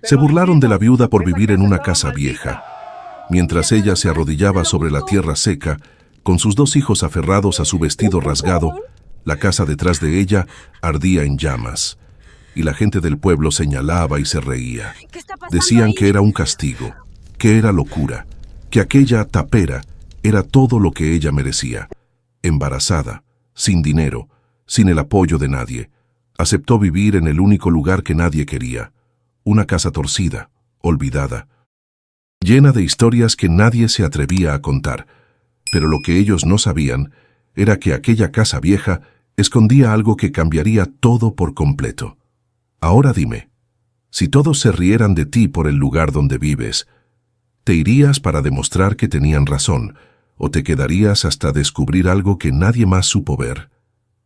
Se burlaron de la viuda por vivir en una casa vieja, mientras ella se arrodillaba sobre la tierra seca, con sus 2 hijos aferrados a su vestido rasgado. La casa detrás de ella ardía en llamas, y la gente del pueblo señalaba y se reía. Decían que era un castigo, que era locura, que aquella tapera era todo lo que ella merecía. Embarazada, sin dinero, sin el apoyo de nadie, aceptó vivir en el único lugar que nadie quería, una casa torcida, olvidada, llena de historias que nadie se atrevía a contar. Pero lo que ellos no sabían era que aquella casa vieja escondía algo que cambiaría todo por completo. Ahora dime, si todos se rieran de ti por el lugar donde vives, ¿te irías para demostrar que tenían razón, o te quedarías hasta descubrir algo que nadie más supo ver?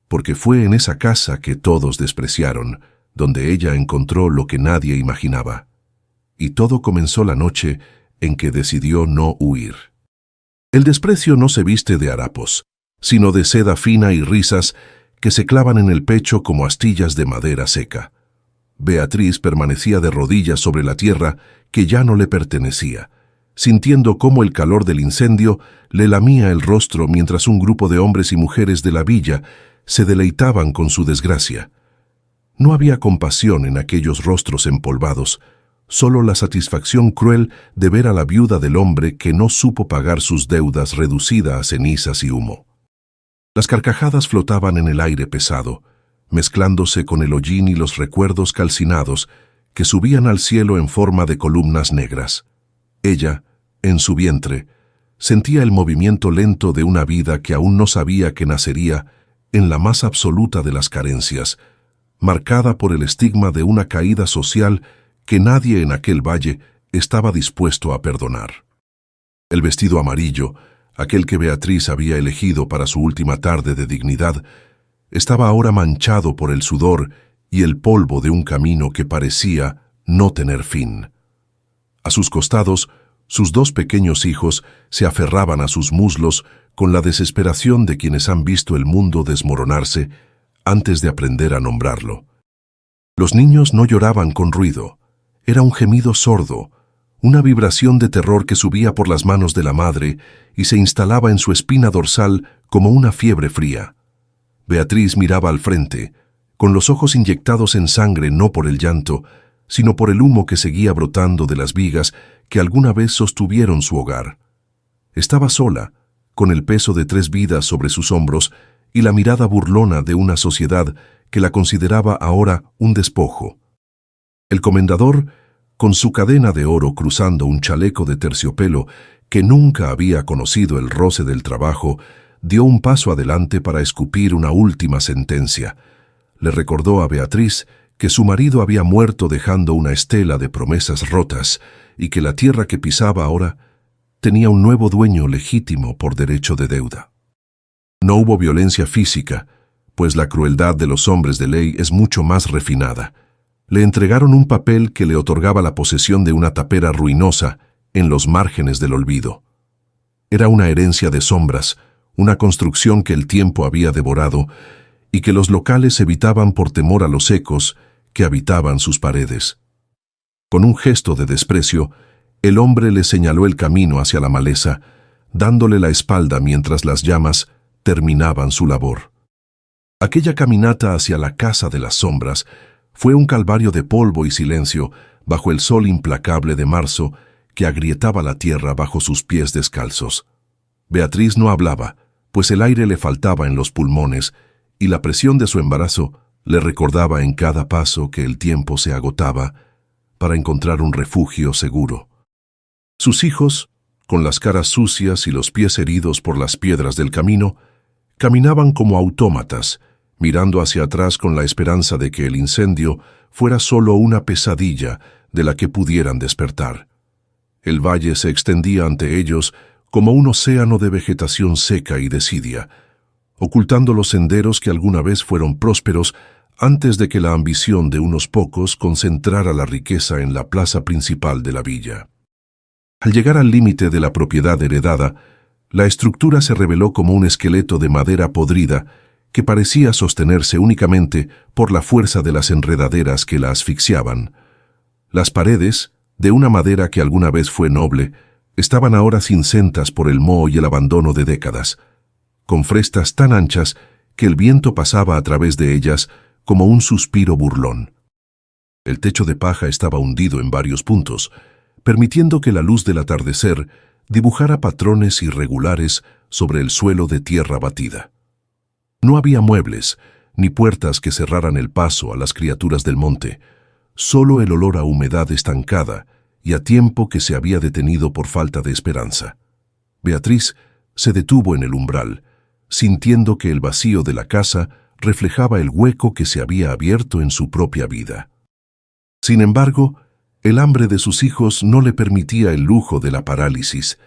Porque fue en esa casa que todos despreciaron, donde ella encontró lo que nadie imaginaba. Y todo comenzó la noche en que decidió no huir. El desprecio no se viste de harapos, sino de seda fina y risas que se clavan en el pecho como astillas de madera seca. Beatriz permanecía de rodillas sobre la tierra que ya no le pertenecía, sintiendo cómo el calor del incendio le lamía el rostro mientras un grupo de hombres y mujeres de la villa se deleitaban con su desgracia. No había compasión en aquellos rostros empolvados, solo la satisfacción cruel de ver a la viuda del hombre que no supo pagar sus deudas reducida a cenizas y humo. Las carcajadas flotaban en el aire pesado, mezclándose con el hollín y los recuerdos calcinados que subían al cielo en forma de columnas negras. Ella, en su vientre, sentía el movimiento lento de una vida que aún no sabía que nacería en la más absoluta de las carencias, marcada por el estigma de una caída social que nadie en aquel valle estaba dispuesto a perdonar. El vestido amarillo, aquel que Beatriz había elegido para su última tarde de dignidad, estaba ahora manchado por el sudor y el polvo de un camino que parecía no tener fin. A sus costados, sus 2 pequeños hijos se aferraban a sus muslos con la desesperación de quienes han visto el mundo desmoronarse antes de aprender a nombrarlo. Los niños no lloraban con ruido. Era un gemido sordo, una vibración de terror que subía por las manos de la madre y se instalaba en su espina dorsal como una fiebre fría. Beatriz miraba al frente, con los ojos inyectados en sangre no por el llanto, sino por el humo que seguía brotando de las vigas que alguna vez sostuvieron su hogar. Estaba sola, con el peso de 3 vidas sobre sus hombros y la mirada burlona de una sociedad que la consideraba ahora un despojo. El comendador, con su cadena de oro cruzando un chaleco de terciopelo que nunca había conocido el roce del trabajo, dio un paso adelante para escupir una última sentencia. Le recordó a Beatriz que su marido había muerto dejando una estela de promesas rotas y que la tierra que pisaba ahora tenía un nuevo dueño legítimo por derecho de deuda. No hubo violencia física, pues la crueldad de los hombres de ley es mucho más refinada. Le entregaron un papel que le otorgaba la posesión de una tapera ruinosa en los márgenes del olvido. Era una herencia de sombras, una construcción que el tiempo había devorado y que los locales evitaban por temor a los ecos que habitaban sus paredes. Con un gesto de desprecio, el hombre le señaló el camino hacia la maleza, dándole la espalda mientras las llamas terminaban su labor. Aquella caminata hacia la casa de las sombras fue un calvario de polvo y silencio bajo el sol implacable de marzo que agrietaba la tierra bajo sus pies descalzos. Beatriz no hablaba, pues el aire le faltaba en los pulmones y la presión de su embarazo le recordaba en cada paso que el tiempo se agotaba para encontrar un refugio seguro. Sus hijos, con las caras sucias y los pies heridos por las piedras del camino, caminaban como autómatas, mirando hacia atrás con la esperanza de que el incendio fuera solo una pesadilla de la que pudieran despertar. El valle se extendía ante ellos como un océano de vegetación seca y desidia, ocultando los senderos que alguna vez fueron prósperos antes de que la ambición de unos pocos concentrara la riqueza en la plaza principal de la villa. Al llegar al límite de la propiedad heredada, la estructura se reveló como un esqueleto de madera podrida que parecía sostenerse únicamente por la fuerza de las enredaderas que la asfixiaban. Las paredes, de una madera que alguna vez fue noble, estaban ahora cincentas por el moho y el abandono de décadas, con frestas tan anchas que el viento pasaba a través de ellas como un suspiro burlón. El techo de paja estaba hundido en varios puntos, permitiendo que la luz del atardecer dibujara patrones irregulares sobre el suelo de tierra batida. No había muebles, ni puertas que cerraran el paso a las criaturas del monte, solo el olor a humedad estancada y a tiempo que se había detenido por falta de esperanza. Beatriz se detuvo en el umbral, sintiendo que el vacío de la casa reflejaba el hueco que se había abierto en su propia vida. Sin embargo, el hambre de sus hijos no le permitía el lujo de la parálisis,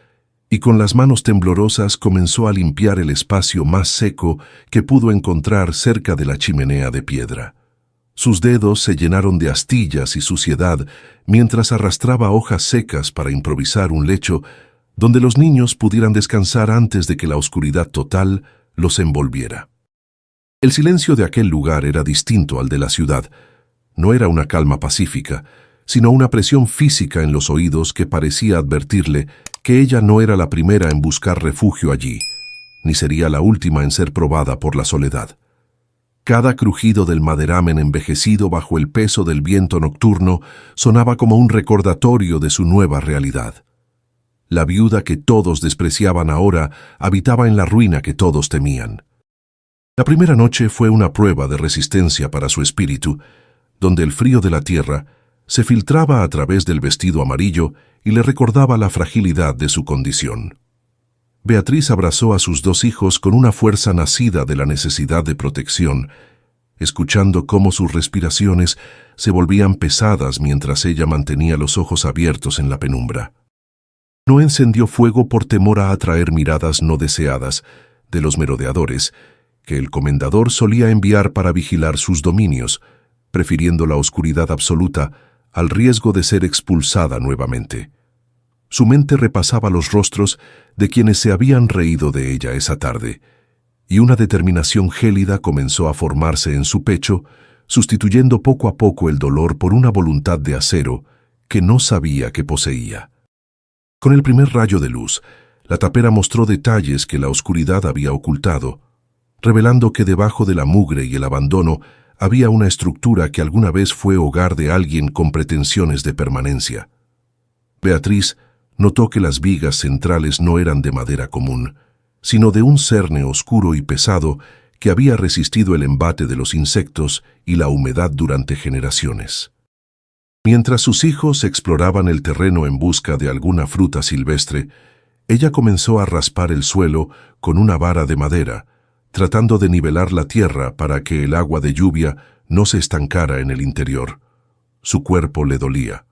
y con las manos temblorosas comenzó a limpiar el espacio más seco que pudo encontrar cerca de la chimenea de piedra. Sus dedos se llenaron de astillas y suciedad mientras arrastraba hojas secas para improvisar un lecho donde los niños pudieran descansar antes de que la oscuridad total los envolviera. El silencio de aquel lugar era distinto al de la ciudad. No era una calma pacífica, sino una presión física en los oídos que parecía advertirle que ella no era la primera en buscar refugio allí, ni sería la última en ser probada por la soledad. Cada crujido del maderamen envejecido bajo el peso del viento nocturno sonaba como un recordatorio de su nueva realidad. La viuda que todos despreciaban ahora habitaba en la ruina que todos temían. La primera noche fue una prueba de resistencia para su espíritu, donde el frío de la tierra se filtraba a través del vestido amarillo y le recordaba la fragilidad de su condición. Beatriz abrazó a sus dos hijos con una fuerza nacida de la necesidad de protección, escuchando cómo sus respiraciones se volvían pesadas mientras ella mantenía los ojos abiertos en la penumbra. No encendió fuego por temor a atraer miradas no deseadas de los merodeadores que el comendador solía enviar para vigilar sus dominios, prefiriendo la oscuridad absoluta al riesgo de ser expulsada nuevamente. Su mente repasaba los rostros de quienes se habían reído de ella esa tarde, y una determinación gélida comenzó a formarse en su pecho, sustituyendo poco a poco el dolor por una voluntad de acero que no sabía que poseía. Con el primer rayo de luz, la tapera mostró detalles que la oscuridad había ocultado, revelando que debajo de la mugre y el abandono había una estructura que alguna vez fue hogar de alguien con pretensiones de permanencia. Beatriz notó que las vigas centrales no eran de madera común, sino de un cerne oscuro y pesado que había resistido el embate de los insectos y la humedad durante generaciones. Mientras sus hijos exploraban el terreno en busca de alguna fruta silvestre, ella comenzó a raspar el suelo con una vara de madera, tratando de nivelar la tierra para que el agua de lluvia no se estancara en el interior. Su cuerpo le dolía,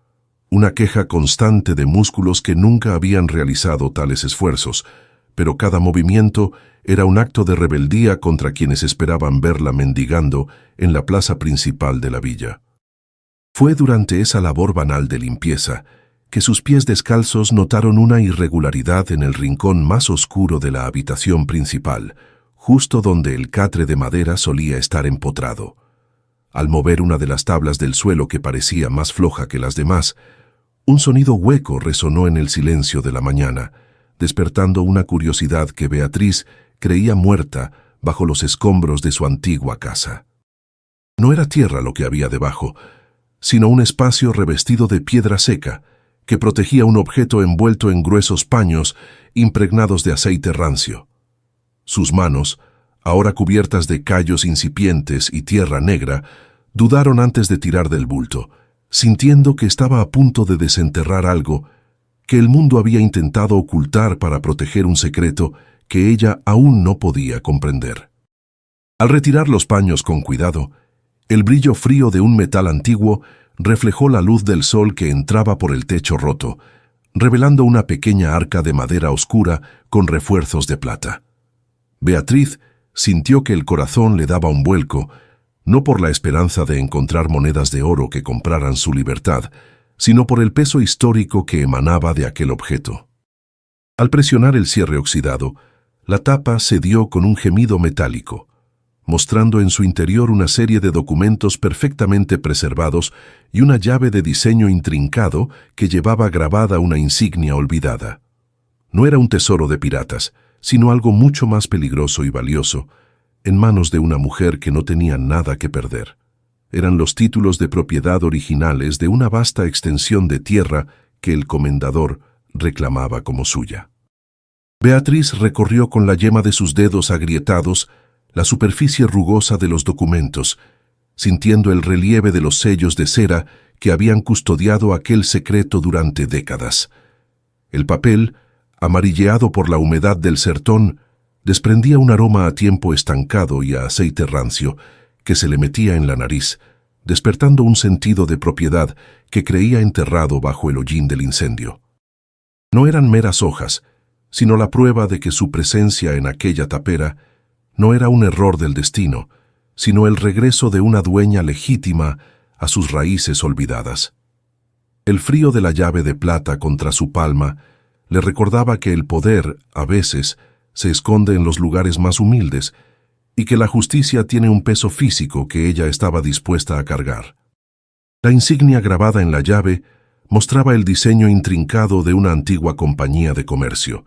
una queja constante de músculos que nunca habían realizado tales esfuerzos, pero cada movimiento era un acto de rebeldía contra quienes esperaban verla mendigando en la plaza principal de la villa. Fue durante esa labor banal de limpieza que sus pies descalzos notaron una irregularidad en el rincón más oscuro de la habitación principal, justo donde el catre de madera solía estar empotrado. Al mover una de las tablas del suelo que parecía más floja que las demás, un sonido hueco resonó en el silencio de la mañana, despertando una curiosidad que Beatriz creía muerta bajo los escombros de su antigua casa. No era tierra lo que había debajo, sino un espacio revestido de piedra seca que protegía un objeto envuelto en gruesos paños impregnados de aceite rancio. Sus manos, ahora cubiertas de callos incipientes y tierra negra, dudaron antes de tirar del bulto, sintiendo que estaba a punto de desenterrar algo que el mundo había intentado ocultar para proteger un secreto que ella aún no podía comprender. Al retirar los paños con cuidado, el brillo frío de un metal antiguo reflejó la luz del sol que entraba por el techo roto, revelando una pequeña arca de madera oscura con refuerzos de plata. Beatriz sintió que el corazón le daba un vuelco, no por la esperanza de encontrar monedas de oro que compraran su libertad, sino por el peso histórico que emanaba de aquel objeto. Al presionar el cierre oxidado, la tapa cedió con un gemido metálico, mostrando en su interior una serie de documentos perfectamente preservados y una llave de diseño intrincado que llevaba grabada una insignia olvidada. No era un tesoro de piratas, sino algo mucho más peligroso y valioso, en manos de una mujer que no tenía nada que perder. Eran los títulos de propiedad originales de una vasta extensión de tierra que el comendador reclamaba como suya. Beatriz recorrió con la yema de sus dedos agrietados la superficie rugosa de los documentos, sintiendo el relieve de los sellos de cera que habían custodiado aquel secreto durante décadas. El papel, amarilleado por la humedad del sertón, desprendía un aroma a tiempo estancado y a aceite rancio que se le metía en la nariz, despertando un sentido de propiedad que creía enterrado bajo el hollín del incendio. No eran meras hojas, sino la prueba de que su presencia en aquella tapera no era un error del destino, sino el regreso de una dueña legítima a sus raíces olvidadas. El frío de la llave de plata contra su palma le recordaba que el poder, a veces, se esconde en los lugares más humildes y que la justicia tiene un peso físico que ella estaba dispuesta a cargar. La insignia grabada en la llave mostraba el diseño intrincado de una antigua compañía de comercio,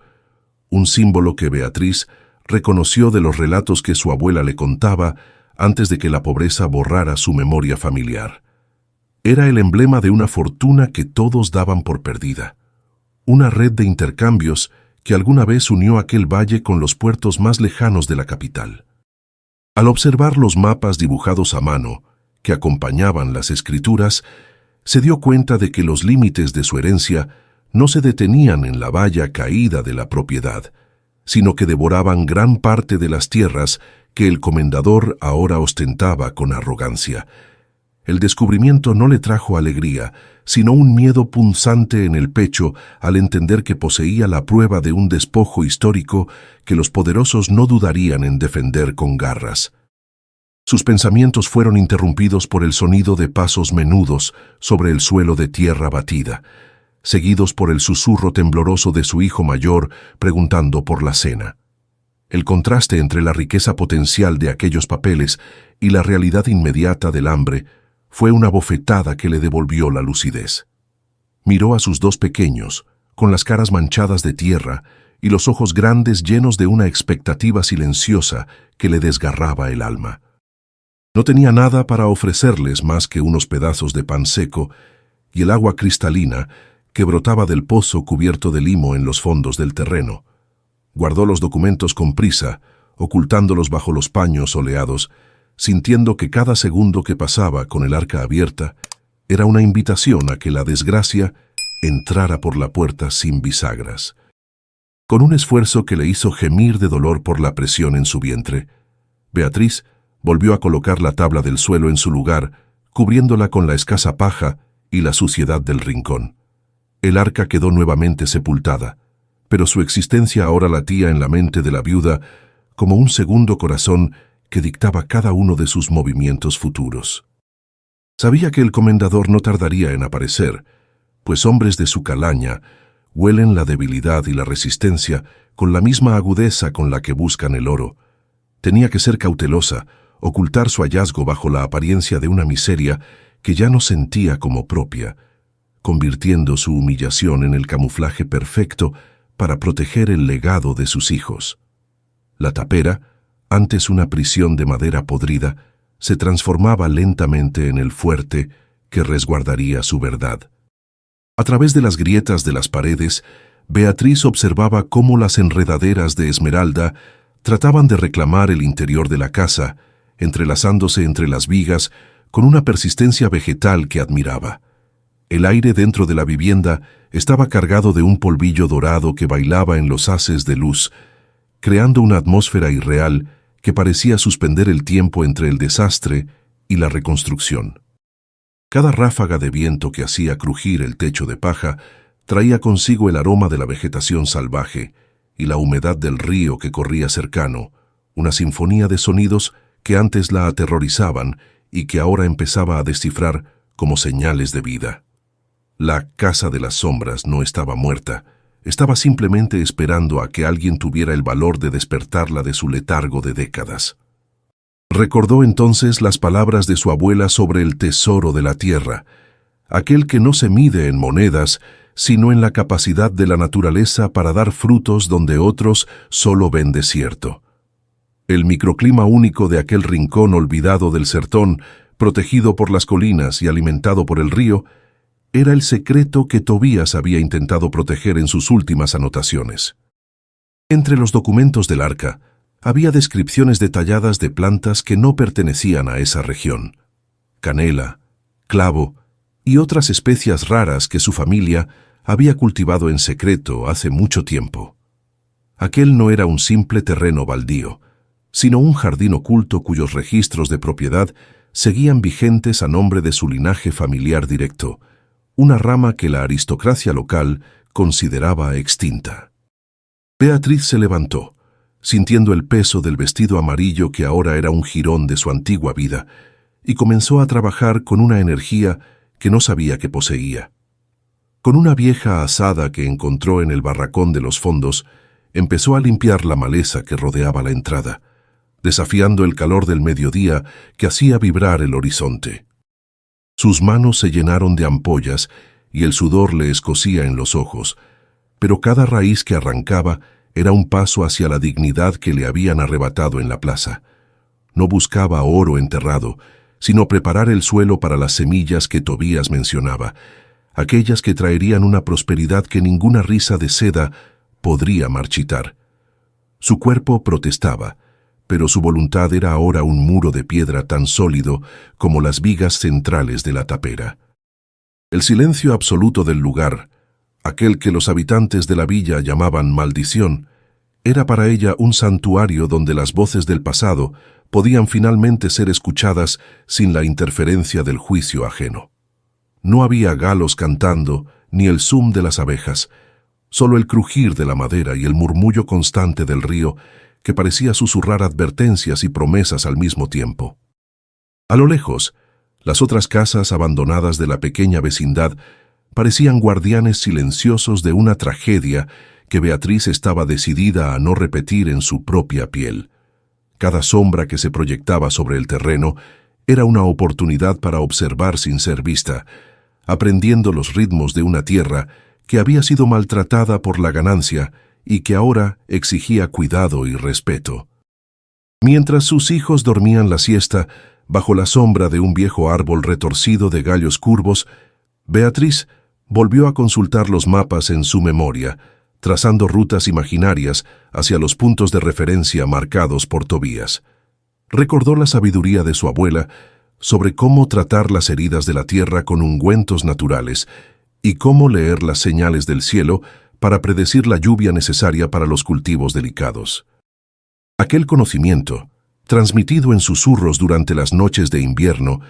un símbolo que Beatriz reconoció de los relatos que su abuela le contaba antes de que la pobreza borrara su memoria familiar. Era el emblema de una fortuna que todos daban por perdida, una red de intercambios que alguna vez unió aquel valle con los puertos más lejanos de la capital. Al observar los mapas dibujados a mano, que acompañaban las escrituras, se dio cuenta de que los límites de su herencia no se detenían en la valla caída de la propiedad, sino que devoraban gran parte de las tierras que el comendador ahora ostentaba con arrogancia. El descubrimiento no le trajo alegría, sino un miedo punzante en el pecho al entender que poseía la prueba de un despojo histórico que los poderosos no dudarían en defender con garras. Sus pensamientos fueron interrumpidos por el sonido de pasos menudos sobre el suelo de tierra batida, seguidos por el susurro tembloroso de su hijo mayor preguntando por la cena. El contraste entre la riqueza potencial de aquellos papeles y la realidad inmediata del hambre fue una bofetada que le devolvió la lucidez. Miró a sus dos pequeños, con las caras manchadas de tierra y los ojos grandes llenos de una expectativa silenciosa que le desgarraba el alma. No tenía nada para ofrecerles más que unos pedazos de pan seco y el agua cristalina que brotaba del pozo cubierto de limo en los fondos del terreno. Guardó los documentos con prisa, ocultándolos bajo los paños oleados, sintiendo que cada segundo que pasaba con el arca abierta era una invitación a que la desgracia entrara por la puerta sin bisagras. Con un esfuerzo que le hizo gemir de dolor por la presión en su vientre, Beatriz volvió a colocar la tabla del suelo en su lugar, cubriéndola con la escasa paja y la suciedad del rincón. El arca quedó nuevamente sepultada, pero su existencia ahora latía en la mente de la viuda como un segundo corazón que dictaba cada uno de sus movimientos futuros. Sabía que el comendador no tardaría en aparecer, pues hombres de su calaña huelen la debilidad y la resistencia con la misma agudeza con la que buscan el oro. Tenía que ser cautelosa, ocultar su hallazgo bajo la apariencia de una miseria que ya no sentía como propia, convirtiendo su humillación en el camuflaje perfecto para proteger el legado de sus hijos. La tapera, antes una prisión de madera podrida, se transformaba lentamente en el fuerte que resguardaría su verdad. A través de las grietas de las paredes, Beatriz observaba cómo las enredaderas de esmeralda trataban de reclamar el interior de la casa, entrelazándose entre las vigas con una persistencia vegetal que admiraba. El aire dentro de la vivienda estaba cargado de un polvillo dorado que bailaba en los haces de luz, creando una atmósfera irreal que parecía suspender el tiempo entre el desastre y la reconstrucción. Cada ráfaga de viento que hacía crujir el techo de paja traía consigo el aroma de la vegetación salvaje y la humedad del río que corría cercano, una sinfonía de sonidos que antes la aterrorizaban y que ahora empezaba a descifrar como señales de vida. La casa de las sombras no estaba muerta, estaba simplemente esperando a que alguien tuviera el valor de despertarla de su letargo de décadas. Recordó entonces las palabras de su abuela sobre el tesoro de la tierra, aquel que no se mide en monedas, sino en la capacidad de la naturaleza para dar frutos donde otros solo ven desierto. El microclima único de aquel rincón olvidado del sertón, protegido por las colinas y alimentado por el río, era el secreto que Tobías había intentado proteger en sus últimas anotaciones. Entre los documentos del arca, había descripciones detalladas de plantas que no pertenecían a esa región: canela, clavo y otras especias raras que su familia había cultivado en secreto hace mucho tiempo. Aquel no era un simple terreno baldío, sino un jardín oculto cuyos registros de propiedad seguían vigentes a nombre de su linaje familiar directo, una rama que la aristocracia local consideraba extinta. Beatriz se levantó, sintiendo el peso del vestido amarillo que ahora era un jirón de su antigua vida, y comenzó a trabajar con una energía que no sabía que poseía. Con una vieja azada que encontró en el barracón de los fondos, empezó a limpiar la maleza que rodeaba la entrada, desafiando el calor del mediodía que hacía vibrar el horizonte. Sus manos se llenaron de ampollas y el sudor le escocía en los ojos, pero cada raíz que arrancaba era un paso hacia la dignidad que le habían arrebatado en la plaza. No buscaba oro enterrado, sino preparar el suelo para las semillas que Tobías mencionaba, aquellas que traerían una prosperidad que ninguna risa de seda podría marchitar. Su cuerpo protestaba, pero su voluntad era ahora un muro de piedra tan sólido como las vigas centrales de la tapera. El silencio absoluto del lugar, aquel que los habitantes de la villa llamaban maldición, era para ella un santuario donde las voces del pasado podían finalmente ser escuchadas sin la interferencia del juicio ajeno. No había galos cantando, ni el zum de las abejas, solo el crujir de la madera y el murmullo constante del río que parecía susurrar advertencias y promesas al mismo tiempo. A lo lejos, las otras casas abandonadas de la pequeña vecindad parecían guardianes silenciosos de una tragedia que Beatriz estaba decidida a no repetir en su propia piel. Cada sombra que se proyectaba sobre el terreno era una oportunidad para observar sin ser vista, aprendiendo los ritmos de una tierra que había sido maltratada por la ganancia y que ahora exigía cuidado y respeto. Mientras sus hijos dormían la siesta bajo la sombra de un viejo árbol retorcido de gallos curvos, Beatriz volvió a consultar los mapas en su memoria, trazando rutas imaginarias hacia los puntos de referencia marcados por Tobías. Recordó la sabiduría de su abuela sobre cómo tratar las heridas de la tierra con ungüentos naturales y cómo leer las señales del cielo para predecir la lluvia necesaria para los cultivos delicados. Aquel conocimiento, transmitido en susurros durante las noches de invierno,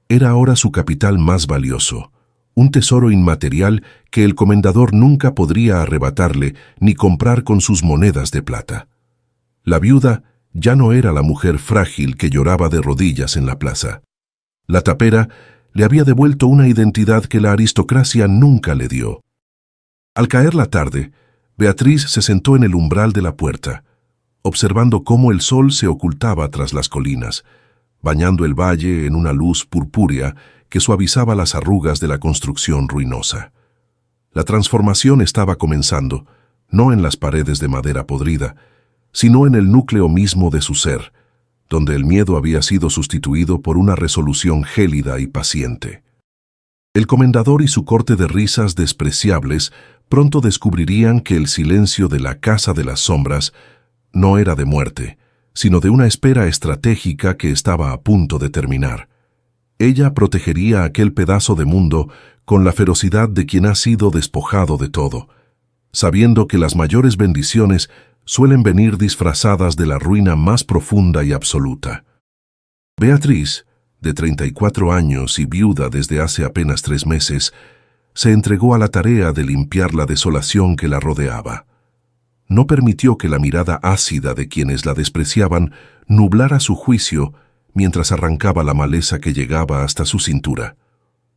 era ahora su capital más valioso, un tesoro inmaterial que el comendador nunca podría arrebatarle ni comprar con sus monedas de plata. La viuda ya no era la mujer frágil que lloraba de rodillas en la plaza. La tapera le había devuelto una identidad que la aristocracia nunca le dio. Al caer la tarde, Beatriz se sentó en el umbral de la puerta, observando cómo el sol se ocultaba tras las colinas, bañando el valle en una luz purpúrea que suavizaba las arrugas de la construcción ruinosa. La transformación estaba comenzando, no en las paredes de madera podrida, sino en el núcleo mismo de su ser, donde el miedo había sido sustituido por una resolución gélida y paciente. El comendador y su corte de risas despreciables pronto descubrirían que el silencio de la Casa de las Sombras no era de muerte, sino de una espera estratégica que estaba a punto de terminar. Ella protegería aquel pedazo de mundo con la ferocidad de quien ha sido despojado de todo, sabiendo que las mayores bendiciones suelen venir disfrazadas de la ruina más profunda y absoluta. Beatriz, de 34 años y viuda desde hace apenas 3 meses, se entregó a la tarea de limpiar la desolación que la rodeaba. No permitió que la mirada ácida de quienes la despreciaban nublara su juicio mientras arrancaba la maleza que llegaba hasta su cintura.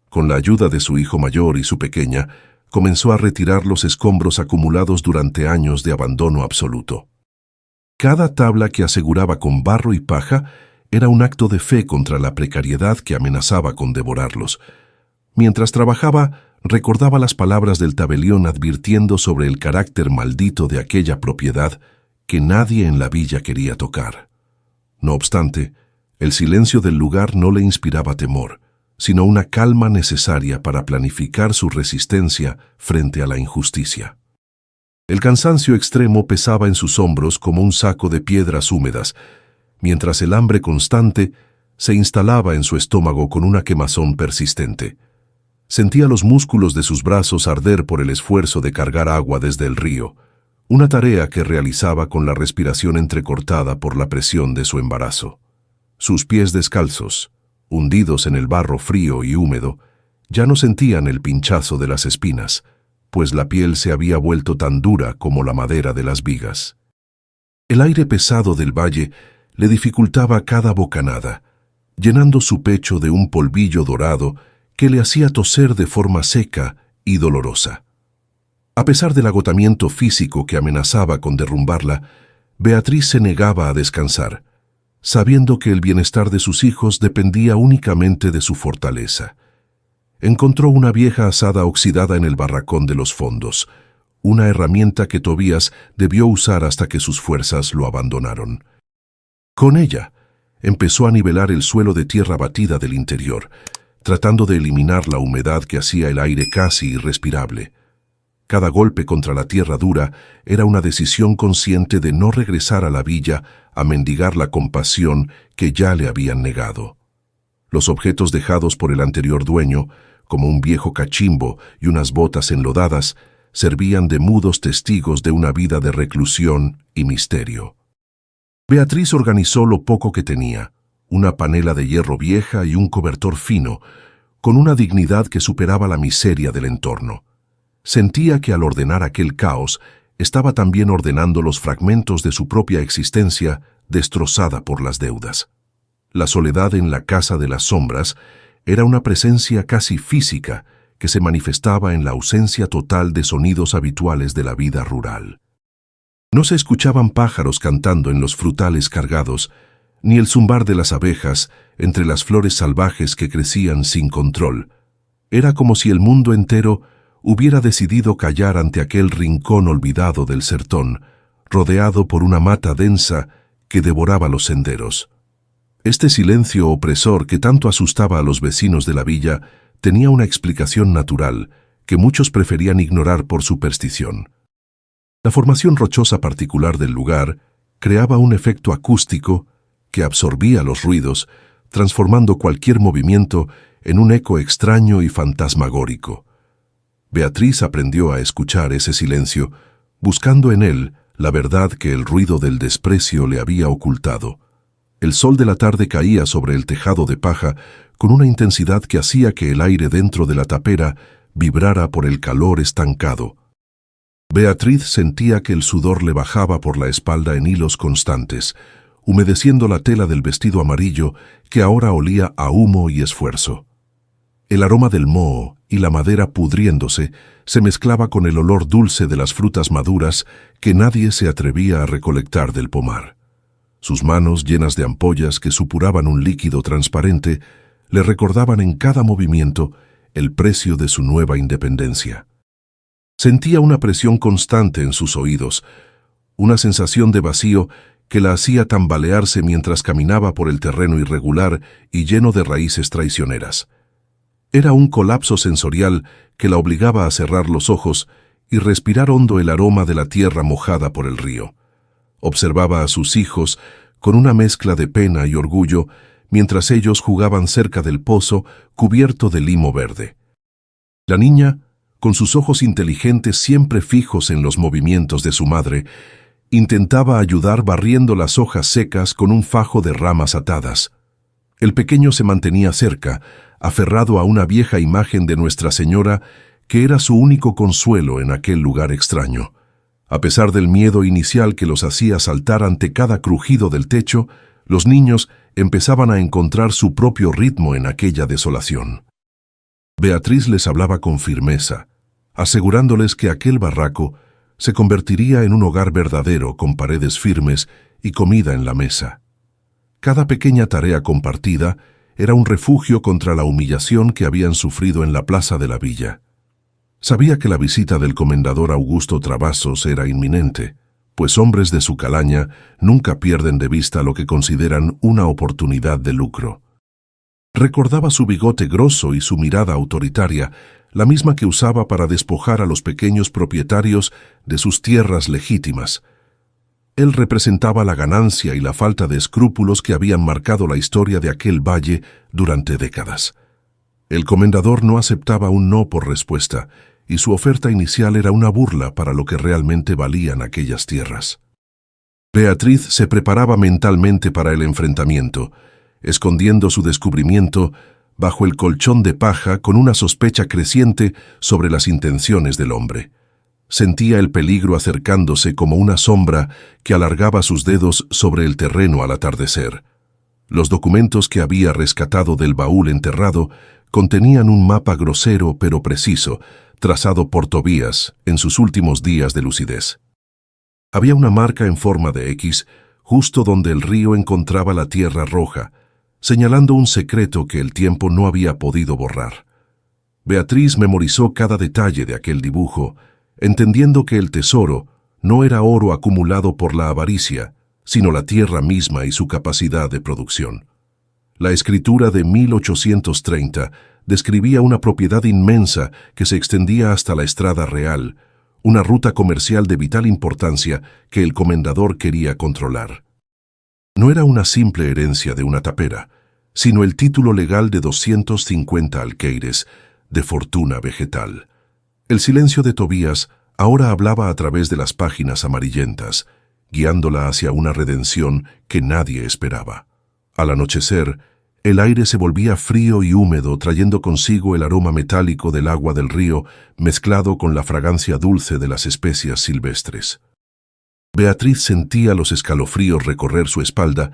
Con la ayuda de su hijo mayor y su pequeña, comenzó a retirar los escombros acumulados durante años de abandono absoluto. Cada tabla que aseguraba con barro y paja era un acto de fe contra la precariedad que amenazaba con devorarlos. Mientras trabajaba, recordaba las palabras del tabelión advirtiendo sobre el carácter maldito de aquella propiedad que nadie en la villa quería tocar. No obstante, el silencio del lugar no le inspiraba temor, sino una calma necesaria para planificar su resistencia frente a la injusticia. El cansancio extremo pesaba en sus hombros como un saco de piedras húmedas, mientras el hambre constante se instalaba en su estómago con una quemazón persistente. Sentía los músculos de sus brazos arder por el esfuerzo de cargar agua desde el río, una tarea que realizaba con la respiración entrecortada por la presión de su embarazo. Sus pies descalzos, hundidos en el barro frío y húmedo, ya no sentían el pinchazo de las espinas, pues la piel se había vuelto tan dura como la madera de las vigas. El aire pesado del valle le dificultaba cada bocanada, llenando su pecho de un polvillo dorado que le hacía toser de forma seca y dolorosa. A pesar del agotamiento físico que amenazaba con derrumbarla, Beatriz se negaba a descansar, sabiendo que el bienestar de sus hijos dependía únicamente de su fortaleza. Encontró una vieja azada oxidada en el barracón de los fondos, una herramienta que Tobías debió usar hasta que sus fuerzas lo abandonaron. Con ella, empezó a nivelar el suelo de tierra batida del interior, tratando de eliminar la humedad que hacía el aire casi irrespirable. Cada golpe contra la tierra dura era una decisión consciente de no regresar a la villa a mendigar la compasión que ya le habían negado. Los objetos dejados por el anterior dueño, como un viejo cachimbo y unas botas enlodadas, servían de mudos testigos de una vida de reclusión y misterio. Beatriz organizó lo poco que tenía, una panela de hierro vieja y un cobertor fino, con una dignidad que superaba la miseria del entorno. Sentía que al ordenar aquel caos, estaba también ordenando los fragmentos de su propia existencia destrozada por las deudas. La soledad en la casa de las sombras era una presencia casi física que se manifestaba en la ausencia total de sonidos habituales de la vida rural. No se escuchaban pájaros cantando en los frutales cargados, ni el zumbar de las abejas entre las flores salvajes que crecían sin control. Era como si el mundo entero hubiera decidido callar ante aquel rincón olvidado del sertón, rodeado por una mata densa que devoraba los senderos. Este silencio opresor que tanto asustaba a los vecinos de la villa tenía una explicación natural que muchos preferían ignorar por superstición. La formación rochosa particular del lugar creaba un efecto acústico que absorbía los ruidos, transformando cualquier movimiento en un eco extraño y fantasmagórico. Beatriz aprendió a escuchar ese silencio, buscando en él la verdad que el ruido del desprecio le había ocultado. El sol de la tarde caía sobre el tejado de paja con una intensidad que hacía que el aire dentro de la tapera vibrara por el calor estancado. Beatriz sentía que el sudor le bajaba por la espalda en hilos constantes, humedeciendo la tela del vestido amarillo que ahora olía a humo y esfuerzo. El aroma del moho y la madera pudriéndose se mezclaba con el olor dulce de las frutas maduras que nadie se atrevía a recolectar del pomar. Sus manos, llenas de ampollas que supuraban un líquido transparente, le recordaban en cada movimiento el precio de su nueva independencia. Sentía una presión constante en sus oídos, una sensación de vacío que la hacía tambalearse mientras caminaba por el terreno irregular y lleno de raíces traicioneras. Era un colapso sensorial que la obligaba a cerrar los ojos y respirar hondo el aroma de la tierra mojada por el río. Observaba a sus hijos con una mezcla de pena y orgullo mientras ellos jugaban cerca del pozo cubierto de limo verde. La niña, con sus ojos inteligentes siempre fijos en los movimientos de su madre, intentaba ayudar barriendo las hojas secas con un fajo de ramas atadas. El pequeño se mantenía cerca, aferrado a una vieja imagen de Nuestra Señora que era su único consuelo en aquel lugar extraño. A pesar del miedo inicial que los hacía saltar ante cada crujido del techo, los niños empezaban a encontrar su propio ritmo en aquella desolación. Beatriz les hablaba con firmeza, asegurándoles que aquel barraco se convertiría en un hogar verdadero con paredes firmes y comida en la mesa. Cada pequeña tarea compartida era un refugio contra la humillación que habían sufrido en la plaza de la villa. Sabía que la visita del comendador Augusto Travassos era inminente, pues hombres de su calaña nunca pierden de vista lo que consideran una oportunidad de lucro. Recordaba su bigote grosso y su mirada autoritaria, la misma que usaba para despojar a los pequeños propietarios de sus tierras legítimas. Él representaba la ganancia y la falta de escrúpulos que habían marcado la historia de aquel valle durante décadas. El comendador no aceptaba un no por respuesta, y su oferta inicial era una burla para lo que realmente valían aquellas tierras. Beatriz se preparaba mentalmente para el enfrentamiento, escondiendo su descubrimiento bajo el colchón de paja con una sospecha creciente sobre las intenciones del hombre. Sentía el peligro acercándose como una sombra que alargaba sus dedos sobre el terreno al atardecer. Los documentos que había rescatado del baúl enterrado contenían un mapa grosero pero preciso, trazado por Tobías en sus últimos días de lucidez. Había una marca en forma de X justo donde el río encontraba la tierra roja, señalando un secreto que el tiempo no había podido borrar. Beatriz memorizó cada detalle de aquel dibujo, entendiendo que el tesoro no era oro acumulado por la avaricia, sino la tierra misma y su capacidad de producción. La escritura de 1830 describía una propiedad inmensa que se extendía hasta la Estrada Real, una ruta comercial de vital importancia que el comendador quería controlar. No era una simple herencia de una tapera, sino el título legal de 250 alqueires de fortuna vegetal. El silencio de Tobías ahora hablaba a través de las páginas amarillentas, guiándola hacia una redención que nadie esperaba. Al anochecer, el aire se volvía frío y húmedo, trayendo consigo el aroma metálico del agua del río, mezclado con la fragancia dulce de las especias silvestres. Beatriz sentía los escalofríos recorrer su espalda,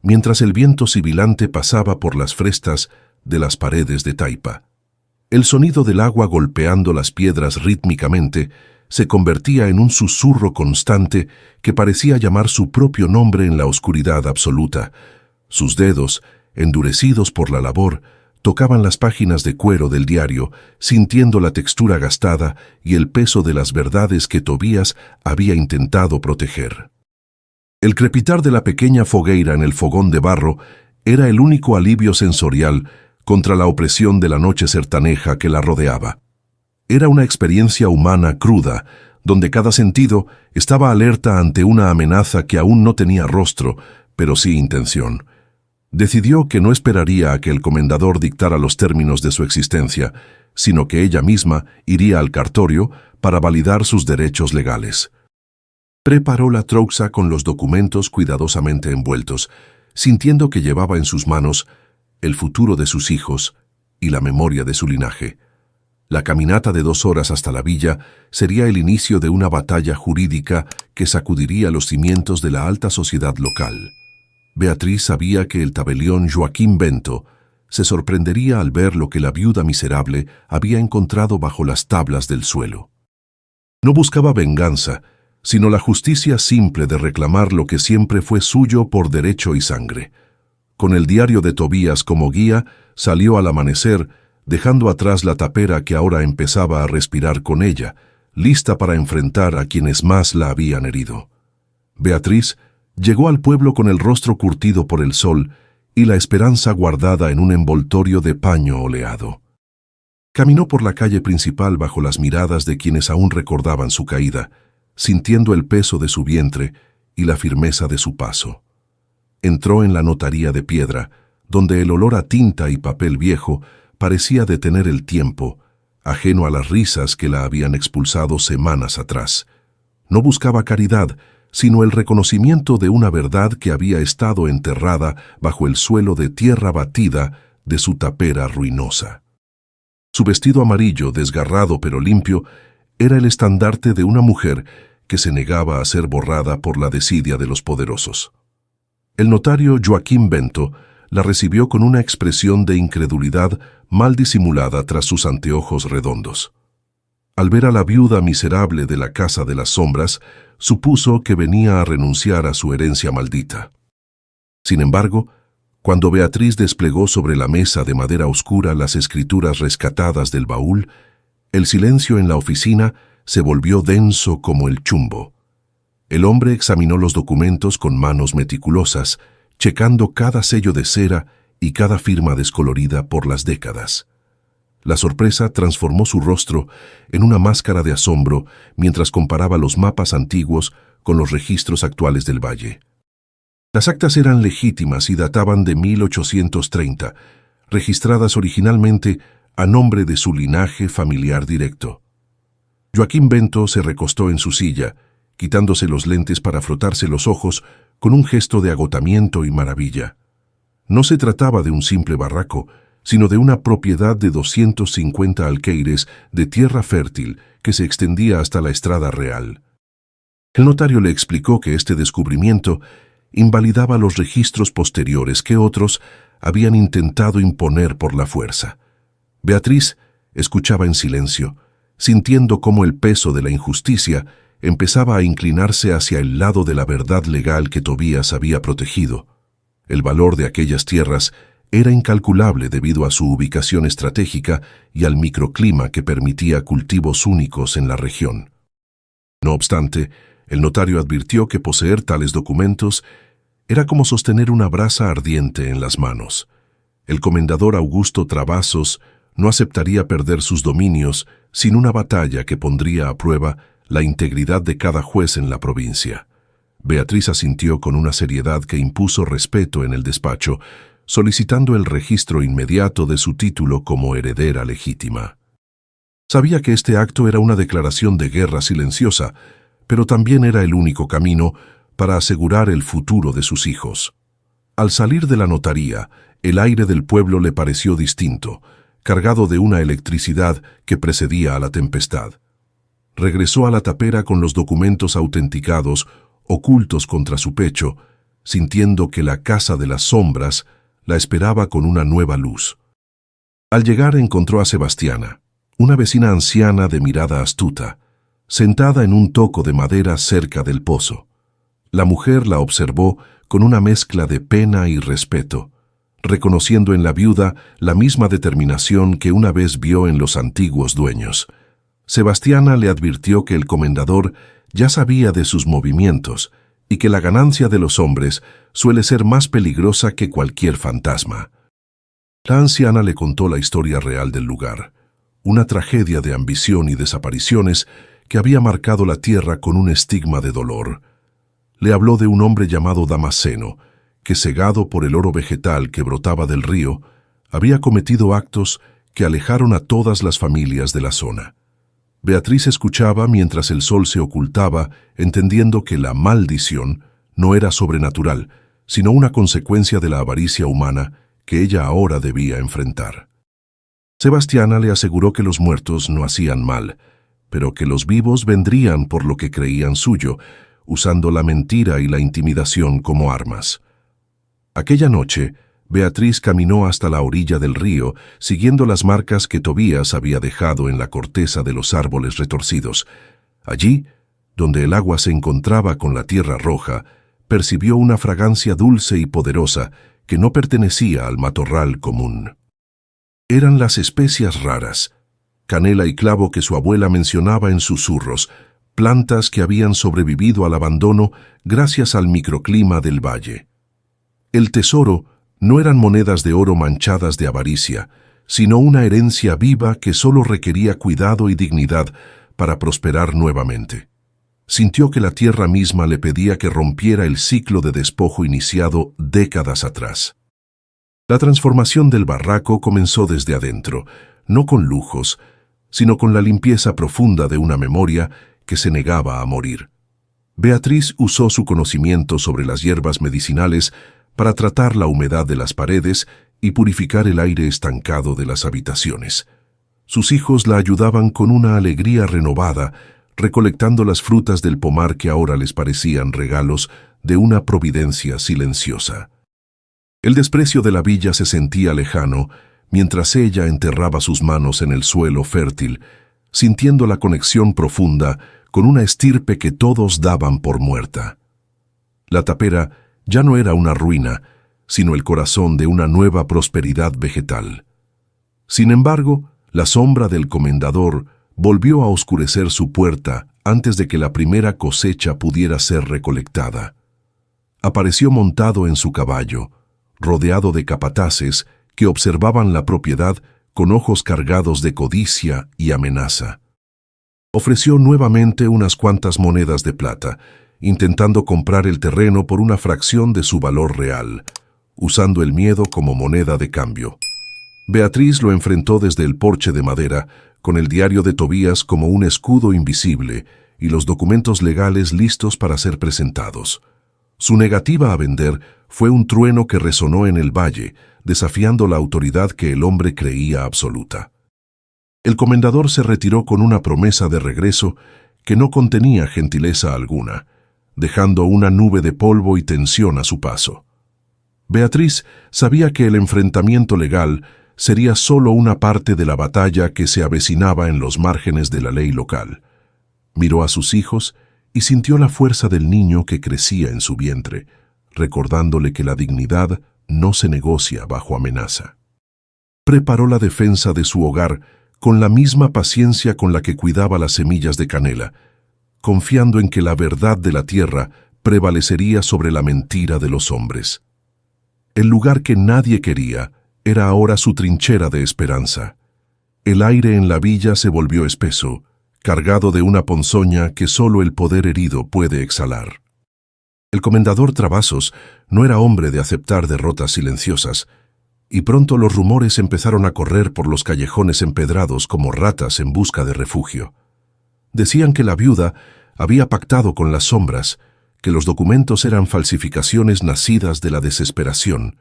mientras el viento sibilante pasaba por las frestas de las paredes de taipa. El sonido del agua golpeando las piedras rítmicamente se convertía en un susurro constante que parecía llamar su propio nombre en la oscuridad absoluta. Sus dedos, endurecidos por la labor, tocaban las páginas de cuero del diario, sintiendo la textura gastada y el peso de las verdades que Tobías había intentado proteger. El crepitar de la pequeña fogueira en el fogón de barro era el único alivio sensorial contra la opresión de la noche sertaneja que la rodeaba. Era una experiencia humana cruda, donde cada sentido estaba alerta ante una amenaza que aún no tenía rostro, pero sí intención. Decidió que no esperaría a que el comendador dictara los términos de su existencia, sino que ella misma iría al cartorio para validar sus derechos legales. Preparó la trouxa con los documentos cuidadosamente envueltos, sintiendo que llevaba en sus manos el futuro de sus hijos y la memoria de su linaje. La caminata de 2 horas hasta la villa sería el inicio de una batalla jurídica que sacudiría los cimientos de la alta sociedad local. Beatriz sabía que el tabelión Joaquín Bento se sorprendería al ver lo que la viuda miserable había encontrado bajo las tablas del suelo. No buscaba venganza, sino la justicia simple de reclamar lo que siempre fue suyo por derecho y sangre. Con el diario de Tobías como guía, salió al amanecer, dejando atrás la tapera que ahora empezaba a respirar con ella, lista para enfrentar a quienes más la habían herido. Beatriz llegó al pueblo con el rostro curtido por el sol y la esperanza guardada en un envoltorio de paño oleado. Caminó por la calle principal bajo las miradas de quienes aún recordaban su caída, sintiendo el peso de su vientre y la firmeza de su paso. Entró en la notaría de piedra, donde el olor a tinta y papel viejo parecía detener el tiempo, ajeno a las risas que la habían expulsado semanas atrás. No buscaba caridad, sino el reconocimiento de una verdad que había estado enterrada bajo el suelo de tierra batida de su tapera ruinosa. Su vestido amarillo, desgarrado pero limpio, era el estandarte de una mujer que se negaba a ser borrada por la desidia de los poderosos. El notario Joaquín Bento la recibió con una expresión de incredulidad mal disimulada tras sus anteojos redondos. Al ver a la viuda miserable de la Casa de las Sombras, supuso que venía a renunciar a su herencia maldita. Sin embargo, cuando Beatriz desplegó sobre la mesa de madera oscura las escrituras rescatadas del baúl, el silencio en la oficina se volvió denso como el chumbo. El hombre examinó los documentos con manos meticulosas, checando cada sello de cera y cada firma descolorida por las décadas. La sorpresa transformó su rostro en una máscara de asombro mientras comparaba los mapas antiguos con los registros actuales del valle. Las actas eran legítimas y databan de 1830, registradas originalmente a nombre de su linaje familiar directo. Joaquín Bento se recostó en su silla, quitándose los lentes para frotarse los ojos con un gesto de agotamiento y maravilla. No se trataba de un simple barraco, sino de una propiedad de 250 alqueires de tierra fértil que se extendía hasta la Estrada Real. El notario le explicó que este descubrimiento invalidaba los registros posteriores que otros habían intentado imponer por la fuerza. Beatriz escuchaba en silencio, sintiendo cómo el peso de la injusticia empezaba a inclinarse hacia el lado de la verdad legal que Tobías había protegido. El valor de aquellas tierras era incalculable debido a su ubicación estratégica y al microclima que permitía cultivos únicos en la región. No obstante, el notario advirtió que poseer tales documentos era como sostener una brasa ardiente en las manos. El comendador Augusto Travassos no aceptaría perder sus dominios sin una batalla que pondría a prueba la integridad de cada juez en la provincia. Beatriz asintió con una seriedad que impuso respeto en el despacho, solicitando el registro inmediato de su título como heredera legítima. Sabía que este acto era una declaración de guerra silenciosa, pero también era el único camino para asegurar el futuro de sus hijos. Al salir de la notaría, el aire del pueblo le pareció distinto, cargado de una electricidad que precedía a la tempestad. Regresó a la tapera con los documentos autenticados, ocultos contra su pecho, sintiendo que la casa de las sombras la esperaba con una nueva luz. Al llegar encontró a Sebastiana, una vecina anciana de mirada astuta, sentada en un toco de madera cerca del pozo. La mujer la observó con una mezcla de pena y respeto, reconociendo en la viuda la misma determinación que una vez vio en los antiguos dueños. Sebastiana le advirtió que el comendador ya sabía de sus movimientos y que la ganancia de los hombres suele ser más peligrosa que cualquier fantasma. La anciana le contó la historia real del lugar, una tragedia de ambición y desapariciones que había marcado la tierra con un estigma de dolor. Le habló de un hombre llamado Damasceno, que cegado por el oro vegetal que brotaba del río, había cometido actos que alejaron a todas las familias de la zona. Beatriz escuchaba mientras el sol se ocultaba, entendiendo que la maldición no era sobrenatural, sino una consecuencia de la avaricia humana que ella ahora debía enfrentar. Sebastiana le aseguró que los muertos no hacían mal, pero que los vivos vendrían por lo que creían suyo, usando la mentira y la intimidación como armas. Aquella noche, Beatriz caminó hasta la orilla del río, siguiendo las marcas que Tobías había dejado en la corteza de los árboles retorcidos. Allí, donde el agua se encontraba con la tierra roja, percibió una fragancia dulce y poderosa que no pertenecía al matorral común. Eran las especias raras, canela y clavo que su abuela mencionaba en susurros, plantas que habían sobrevivido al abandono gracias al microclima del valle. El tesoro no eran monedas de oro manchadas de avaricia, sino una herencia viva que solo requería cuidado y dignidad para prosperar nuevamente. Sintió que la tierra misma le pedía que rompiera el ciclo de despojo iniciado décadas atrás. La transformación del barraco comenzó desde adentro, no con lujos, sino con la limpieza profunda de una memoria que se negaba a morir. Beatriz usó su conocimiento sobre las hierbas medicinales para tratar la humedad de las paredes y purificar el aire estancado de las habitaciones. Sus hijos la ayudaban con una alegría renovada, recolectando las frutas del pomar que ahora les parecían regalos de una providencia silenciosa. El desprecio de la villa se sentía lejano, mientras ella enterraba sus manos en el suelo fértil, sintiendo la conexión profunda con una estirpe que todos daban por muerta. La tapera ya no era una ruina, sino el corazón de una nueva prosperidad vegetal. Sin embargo, la sombra del comendador volvió a oscurecer su puerta antes de que la primera cosecha pudiera ser recolectada. Apareció montado en su caballo, rodeado de capataces que observaban la propiedad con ojos cargados de codicia y amenaza. Ofreció nuevamente unas cuantas monedas de plata, intentando comprar el terreno por una fracción de su valor real, usando el miedo como moneda de cambio. Beatriz lo enfrentó desde el porche de madera, con el diario de Tobías como un escudo invisible y los documentos legales listos para ser presentados. Su negativa a vender fue un trueno que resonó en el valle, desafiando la autoridad que el hombre creía absoluta. El comendador se retiró con una promesa de regreso que no contenía gentileza alguna, dejando una nube de polvo y tensión a su paso. Beatriz sabía que el enfrentamiento legal sería solo una parte de la batalla que se avecinaba en los márgenes de la ley local. Miró a sus hijos y sintió la fuerza del niño que crecía en su vientre, recordándole que la dignidad no se negocia bajo amenaza. Preparó la defensa de su hogar con la misma paciencia con la que cuidaba las semillas de canela, confiando en que la verdad de la tierra prevalecería sobre la mentira de los hombres. El lugar que nadie quería era ahora su trinchera de esperanza. El aire en la villa se volvió espeso, cargado de una ponzoña que solo el poder herido puede exhalar. El comendador Travasos no era hombre de aceptar derrotas silenciosas, y pronto los rumores empezaron a correr por los callejones empedrados como ratas en busca de refugio. Decían que la viuda había pactado con las sombras, que los documentos eran falsificaciones nacidas de la desesperación,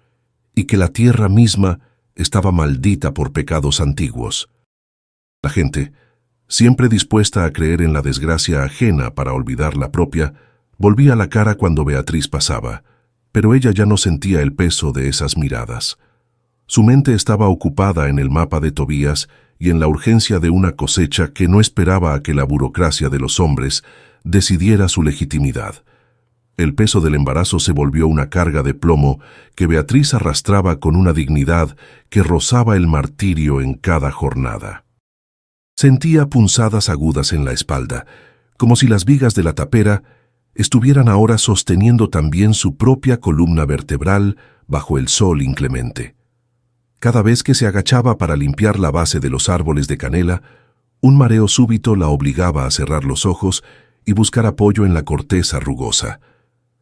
y que la tierra misma estaba maldita por pecados antiguos. La gente, siempre dispuesta a creer en la desgracia ajena para olvidar la propia, volvía la cara cuando Beatriz pasaba, pero ella ya no sentía el peso de esas miradas. Su mente estaba ocupada en el mapa de Tobías y en la urgencia de una cosecha que no esperaba a que la burocracia de los hombres decidiera su legitimidad. El peso del embarazo se volvió una carga de plomo que Beatriz arrastraba con una dignidad que rozaba el martirio en cada jornada. Sentía punzadas agudas en la espalda, como si las vigas de la tapera estuvieran ahora sosteniendo también su propia columna vertebral bajo el sol inclemente. Cada vez que se agachaba para limpiar la base de los árboles de canela, un mareo súbito la obligaba a cerrar los ojos y buscar apoyo en la corteza rugosa.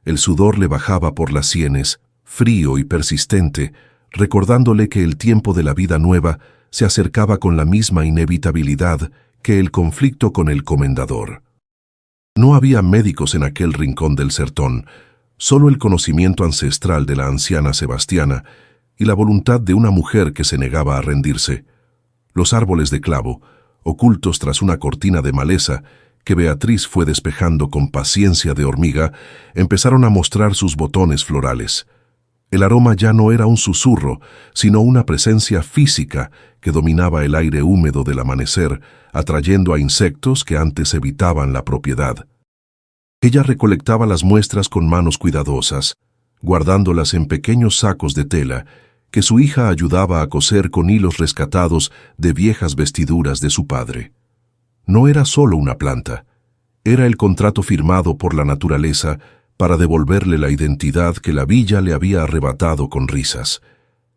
El sudor le bajaba por las sienes, frío y persistente, recordándole que el tiempo de la vida nueva se acercaba con la misma inevitabilidad que el conflicto con el comendador. No había médicos en aquel rincón del sertón, solo el conocimiento ancestral de la anciana Sebastiana y la voluntad de una mujer que se negaba a rendirse. Los árboles de clavo, ocultos tras una cortina de maleza que Beatriz fue despejando con paciencia de hormiga, empezaron a mostrar sus botones florales. El aroma ya no era un susurro, sino una presencia física que dominaba el aire húmedo del amanecer, atrayendo a insectos que antes evitaban la propiedad. Ella recolectaba las muestras con manos cuidadosas, guardándolas en pequeños sacos de tela que su hija ayudaba a coser con hilos rescatados de viejas vestiduras de su padre. No era solo una planta, era el contrato firmado por la naturaleza para devolverle la identidad que la villa le había arrebatado con risas.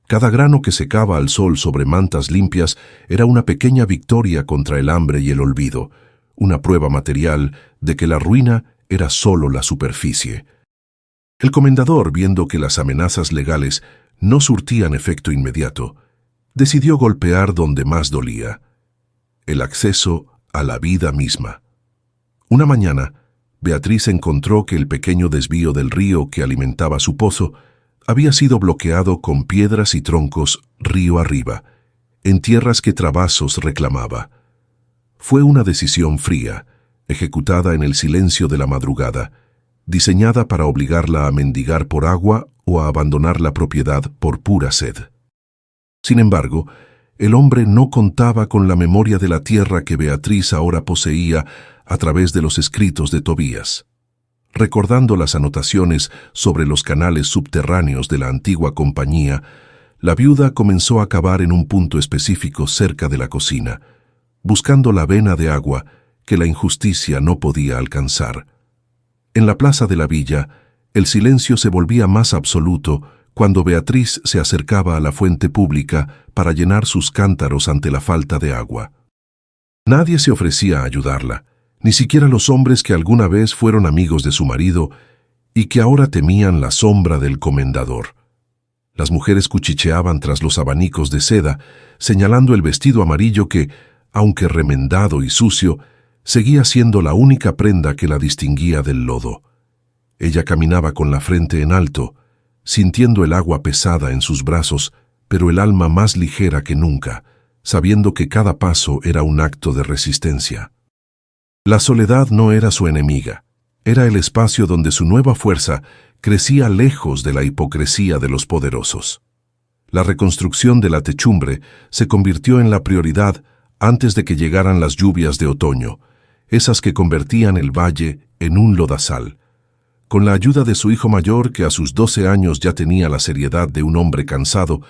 Cada grano que secaba al sol sobre mantas limpias era una pequeña victoria contra el hambre y el olvido, una prueba material de que la ruina era solo la superficie. El comendador, viendo que las amenazas legales no surtían efecto inmediato, decidió golpear donde más dolía: el acceso a la vida misma. Una mañana, Beatriz encontró que el pequeño desvío del río que alimentaba su pozo había sido bloqueado con piedras y troncos río arriba, en tierras que Travasos reclamaba. Fue una decisión fría, ejecutada en el silencio de la madrugada, diseñada para obligarla a mendigar por agua o a abandonar la propiedad por pura sed. Sin embargo, el hombre no contaba con la memoria de la tierra que Beatriz ahora poseía a través de los escritos de Tobías. Recordando las anotaciones sobre los canales subterráneos de la antigua compañía, la viuda comenzó a cavar en un punto específico cerca de la cocina, buscando la vena de agua que la injusticia no podía alcanzar. En la plaza de la villa, el silencio se volvía más absoluto cuando Beatriz se acercaba a la fuente pública para llenar sus cántaros ante la falta de agua. Nadie se ofrecía a ayudarla, ni siquiera los hombres que alguna vez fueron amigos de su marido y que ahora temían la sombra del comendador. Las mujeres cuchicheaban tras los abanicos de seda, señalando el vestido amarillo que, aunque remendado y sucio, seguía siendo la única prenda que la distinguía del lodo. Ella caminaba con la frente en alto, sintiendo el agua pesada en sus brazos, pero el alma más ligera que nunca, sabiendo que cada paso era un acto de resistencia. La soledad no era su enemiga, era el espacio donde su nueva fuerza crecía lejos de la hipocresía de los poderosos. La reconstrucción de la techumbre se convirtió en la prioridad antes de que llegaran las lluvias de otoño, esas que convertían el valle en un lodazal. Con la ayuda de su hijo mayor, que a sus 12 años ya tenía la seriedad de un hombre cansado,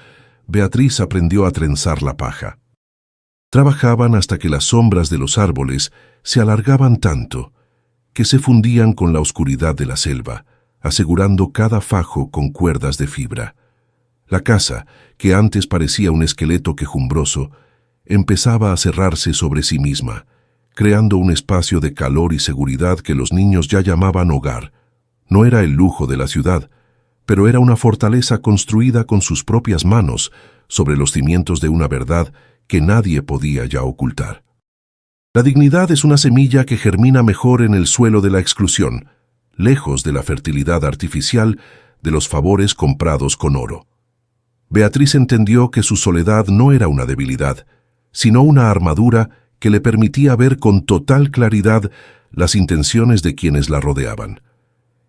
Beatriz aprendió a trenzar la paja. Trabajaban hasta que las sombras de los árboles se alargaban tanto que se fundían con la oscuridad de la selva, asegurando cada fajo con cuerdas de fibra. La casa, que antes parecía un esqueleto quejumbroso, empezaba a cerrarse sobre sí misma, creando un espacio de calor y seguridad que los niños ya llamaban hogar. No era el lujo de la ciudad, pero era una fortaleza construida con sus propias manos sobre los cimientos de una verdad que nadie podía ya ocultar. La dignidad es una semilla que germina mejor en el suelo de la exclusión, lejos de la fertilidad artificial de los favores comprados con oro. Beatriz entendió que su soledad no era una debilidad, sino una armadura que le permitía ver con total claridad las intenciones de quienes la rodeaban.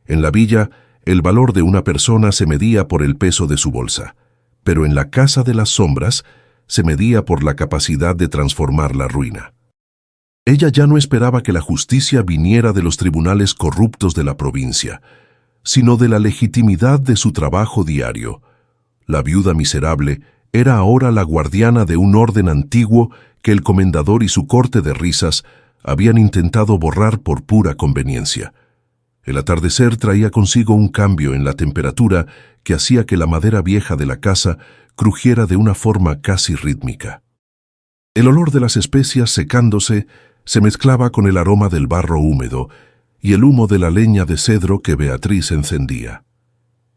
En la villa, el valor de una persona se medía por el peso de su bolsa, pero en la casa de las sombras se medía por la capacidad de transformar la ruina. Ella ya no esperaba que la justicia viniera de los tribunales corruptos de la provincia, sino de la legitimidad de su trabajo diario. La viuda miserable era ahora la guardiana de un orden antiguo que el comendador y su corte de risas habían intentado borrar por pura conveniencia. El atardecer traía consigo un cambio en la temperatura que hacía que la madera vieja de la casa crujiera de una forma casi rítmica. El olor de las especias secándose se mezclaba con el aroma del barro húmedo y el humo de la leña de cedro que Beatriz encendía.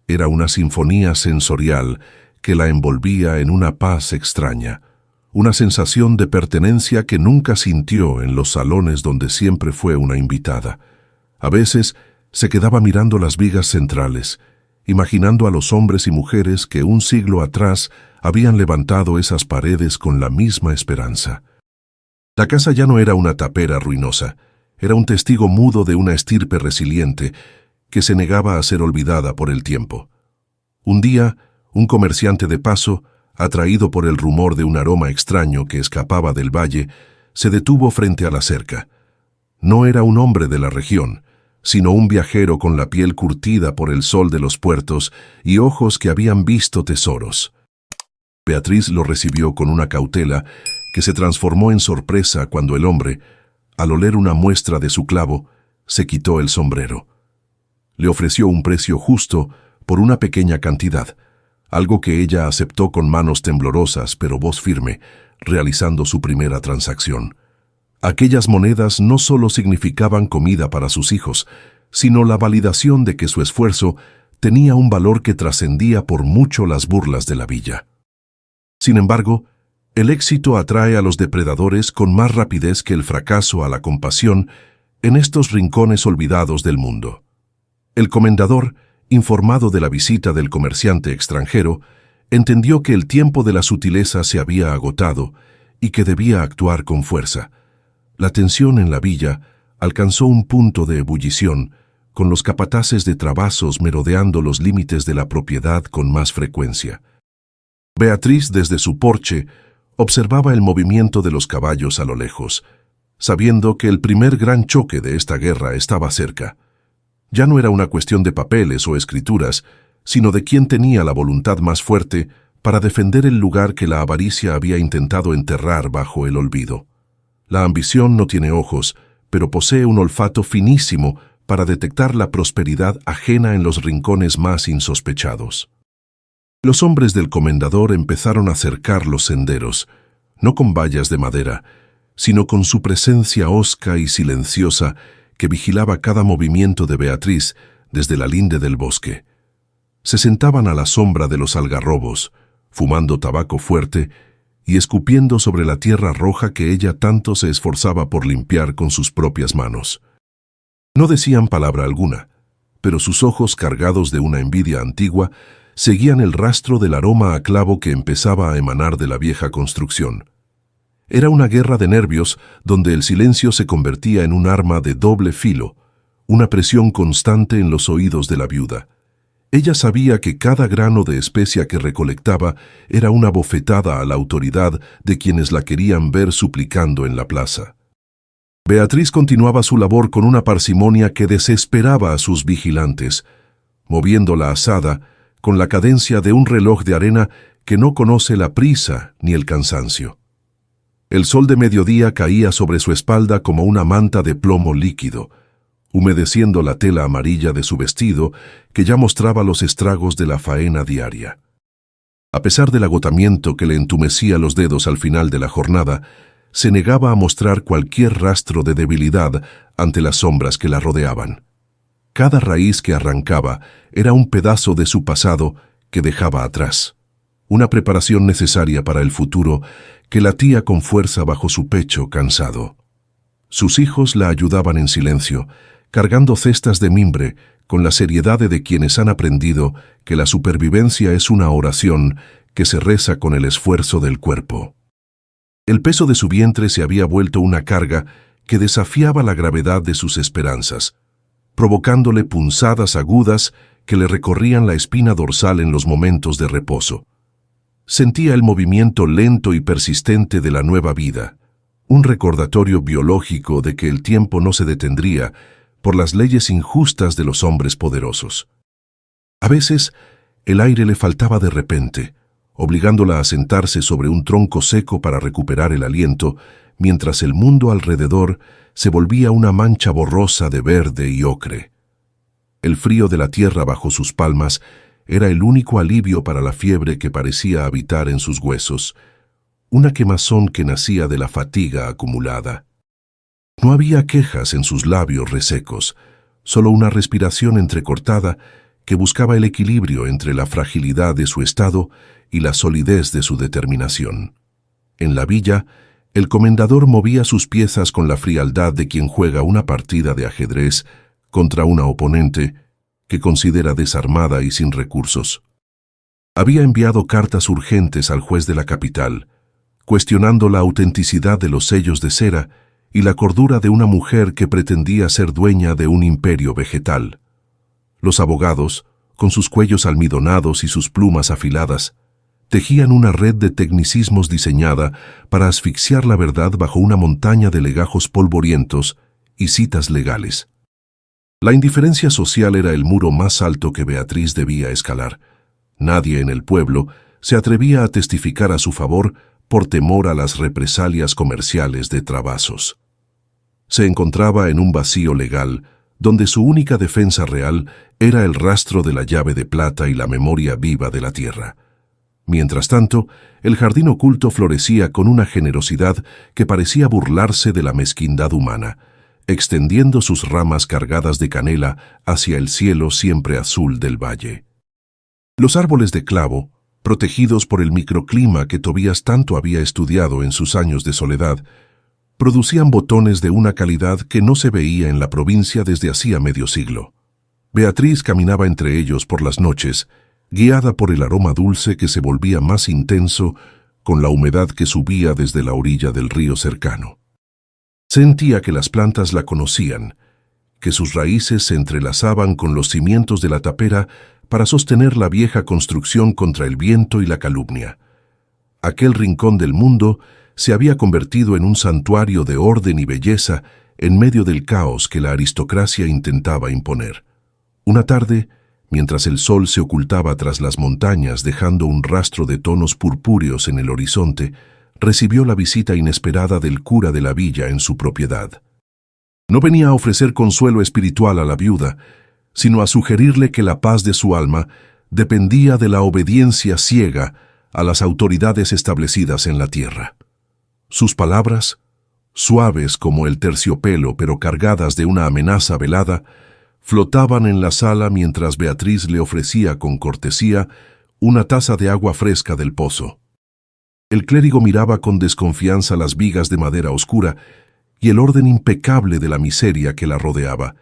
Era una sinfonía sensorial que la envolvía en una paz extraña, una sensación de pertenencia que nunca sintió en los salones donde siempre fue una invitada. A veces se quedaba mirando las vigas centrales, imaginando a los hombres y mujeres que un siglo atrás habían levantado esas paredes con la misma esperanza. La casa ya no era una tapera ruinosa, era un testigo mudo de una estirpe resiliente que se negaba a ser olvidada por el tiempo. Un día, un comerciante de paso, atraído por el rumor de un aroma extraño que escapaba del valle, se detuvo frente a la cerca. No era un hombre de la región, sino un viajero con la piel curtida por el sol de los puertos y ojos que habían visto tesoros. Beatriz lo recibió con una cautela que se transformó en sorpresa cuando el hombre, al oler una muestra de su clavo, se quitó el sombrero. Le ofreció un precio justo por una pequeña cantidad, algo que ella aceptó con manos temblorosas pero voz firme, realizando su primera transacción. Aquellas monedas no solo significaban comida para sus hijos, sino la validación de que su esfuerzo tenía un valor que trascendía por mucho las burlas de la villa. Sin embargo, el éxito atrae a los depredadores con más rapidez que el fracaso a la compasión en estos rincones olvidados del mundo. El comendador, informado de la visita del comerciante extranjero, entendió que el tiempo de la sutileza se había agotado y que debía actuar con fuerza. La tensión en la villa alcanzó un punto de ebullición, con los capataces de trabazos merodeando los límites de la propiedad con más frecuencia. Beatriz, desde su porche, observaba el movimiento de los caballos a lo lejos, sabiendo que el primer gran choque de esta guerra estaba cerca. Ya no era una cuestión de papeles o escrituras, sino de quién tenía la voluntad más fuerte para defender el lugar que la avaricia había intentado enterrar bajo el olvido. La ambición no tiene ojos, pero posee un olfato finísimo para detectar la prosperidad ajena en los rincones más insospechados. Los hombres del comendador empezaron a cercar los senderos, no con vallas de madera, sino con su presencia hosca y silenciosa que vigilaba cada movimiento de Beatriz desde la linde del bosque. Se sentaban a la sombra de los algarrobos, fumando tabaco fuerte y escupiendo sobre la tierra roja que ella tanto se esforzaba por limpiar con sus propias manos. No decían palabra alguna, pero sus ojos, cargados de una envidia antigua, seguían el rastro del aroma a clavo que empezaba a emanar de la vieja construcción. Era una guerra de nervios donde el silencio se convertía en un arma de doble filo, una presión constante en los oídos de la viuda. Ella sabía que cada grano de especia que recolectaba era una bofetada a la autoridad de quienes la querían ver suplicando en la plaza. Beatriz continuaba su labor con una parsimonia que desesperaba a sus vigilantes, moviendo la azada con la cadencia de un reloj de arena que no conoce la prisa ni el cansancio. El sol de mediodía caía sobre su espalda como una manta de plomo líquido, humedeciendo la tela amarilla de su vestido que ya mostraba los estragos de la faena diaria. A pesar del agotamiento que le entumecía los dedos al final de la jornada, se negaba a mostrar cualquier rastro de debilidad ante las sombras que la rodeaban. Cada raíz que arrancaba era un pedazo de su pasado que dejaba atrás, una preparación necesaria para el futuro que latía con fuerza bajo su pecho cansado. Sus hijos la ayudaban en silencio, cargando cestas de mimbre con la seriedad de quienes han aprendido que la supervivencia es una oración que se reza con el esfuerzo del cuerpo. El peso de su vientre se había vuelto una carga que desafiaba la gravedad de sus esperanzas, provocándole punzadas agudas que le recorrían la espina dorsal en los momentos de reposo. Sentía el movimiento lento y persistente de la nueva vida, un recordatorio biológico de que el tiempo no se detendría por las leyes injustas de los hombres poderosos. A veces, el aire le faltaba de repente, obligándola a sentarse sobre un tronco seco para recuperar el aliento, mientras el mundo alrededor se volvía una mancha borrosa de verde y ocre. El frío de la tierra bajo sus palmas era el único alivio para la fiebre que parecía habitar en sus huesos, una quemazón que nacía de la fatiga acumulada. No había quejas en sus labios resecos, solo una respiración entrecortada que buscaba el equilibrio entre la fragilidad de su estado y la solidez de su determinación. En la villa, el comendador movía sus piezas con la frialdad de quien juega una partida de ajedrez contra una oponente que considera desarmada y sin recursos. Había enviado cartas urgentes al juez de la capital, cuestionando la autenticidad de los sellos de cera y la cordura de una mujer que pretendía ser dueña de un imperio vegetal. Los abogados, con sus cuellos almidonados y sus plumas afiladas, tejían una red de tecnicismos diseñada para asfixiar la verdad bajo una montaña de legajos polvorientos y citas legales. La indiferencia social era el muro más alto que Beatriz debía escalar. Nadie en el pueblo se atrevía a testificar a su favor por temor a las represalias comerciales de Travasos. Se encontraba en un vacío legal, donde su única defensa real era el rastro de la llave de plata y la memoria viva de la tierra. Mientras tanto, el jardín oculto florecía con una generosidad que parecía burlarse de la mezquindad humana, extendiendo sus ramas cargadas de canela hacia el cielo siempre azul del valle. Los árboles de clavo, protegidos por el microclima que Tobías tanto había estudiado en sus años de soledad, producían botones de una calidad que no se veía en la provincia desde hacía medio siglo. Beatriz caminaba entre ellos por las noches, guiada por el aroma dulce que se volvía más intenso con la humedad que subía desde la orilla del río cercano. Sentía que las plantas la conocían, que sus raíces se entrelazaban con los cimientos de la tapera para sostener la vieja construcción contra el viento y la calumnia. Aquel rincón del mundo se había convertido en un santuario de orden y belleza en medio del caos que la aristocracia intentaba imponer. Una tarde, mientras el sol se ocultaba tras las montañas dejando un rastro de tonos purpúreos en el horizonte, recibió la visita inesperada del cura de la villa en su propiedad. No venía a ofrecer consuelo espiritual a la viuda, sino a sugerirle que la paz de su alma dependía de la obediencia ciega a las autoridades establecidas en la tierra. Sus palabras, suaves como el terciopelo pero cargadas de una amenaza velada, flotaban en la sala mientras Beatriz le ofrecía con cortesía una taza de agua fresca del pozo. El clérigo miraba con desconfianza las vigas de madera oscura y el orden impecable de la miseria que la rodeaba,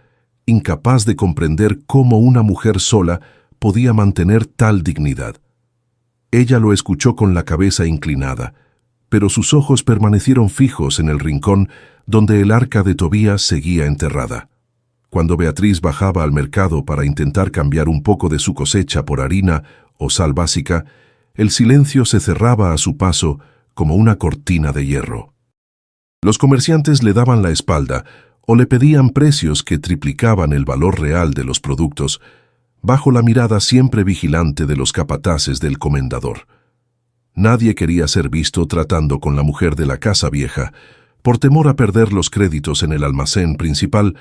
incapaz de comprender cómo una mujer sola podía mantener tal dignidad. Ella lo escuchó con la cabeza inclinada, pero sus ojos permanecieron fijos en el rincón donde el arca de Tobías seguía enterrada. Cuando Beatriz bajaba al mercado para intentar cambiar un poco de su cosecha por harina o sal básica, el silencio se cerraba a su paso como una cortina de hierro. Los comerciantes le daban la espalda o le pedían precios que triplicaban el valor real de los productos, bajo la mirada siempre vigilante de los capataces del comendador. Nadie quería ser visto tratando con la mujer de la casa vieja, por temor a perder los créditos en el almacén principal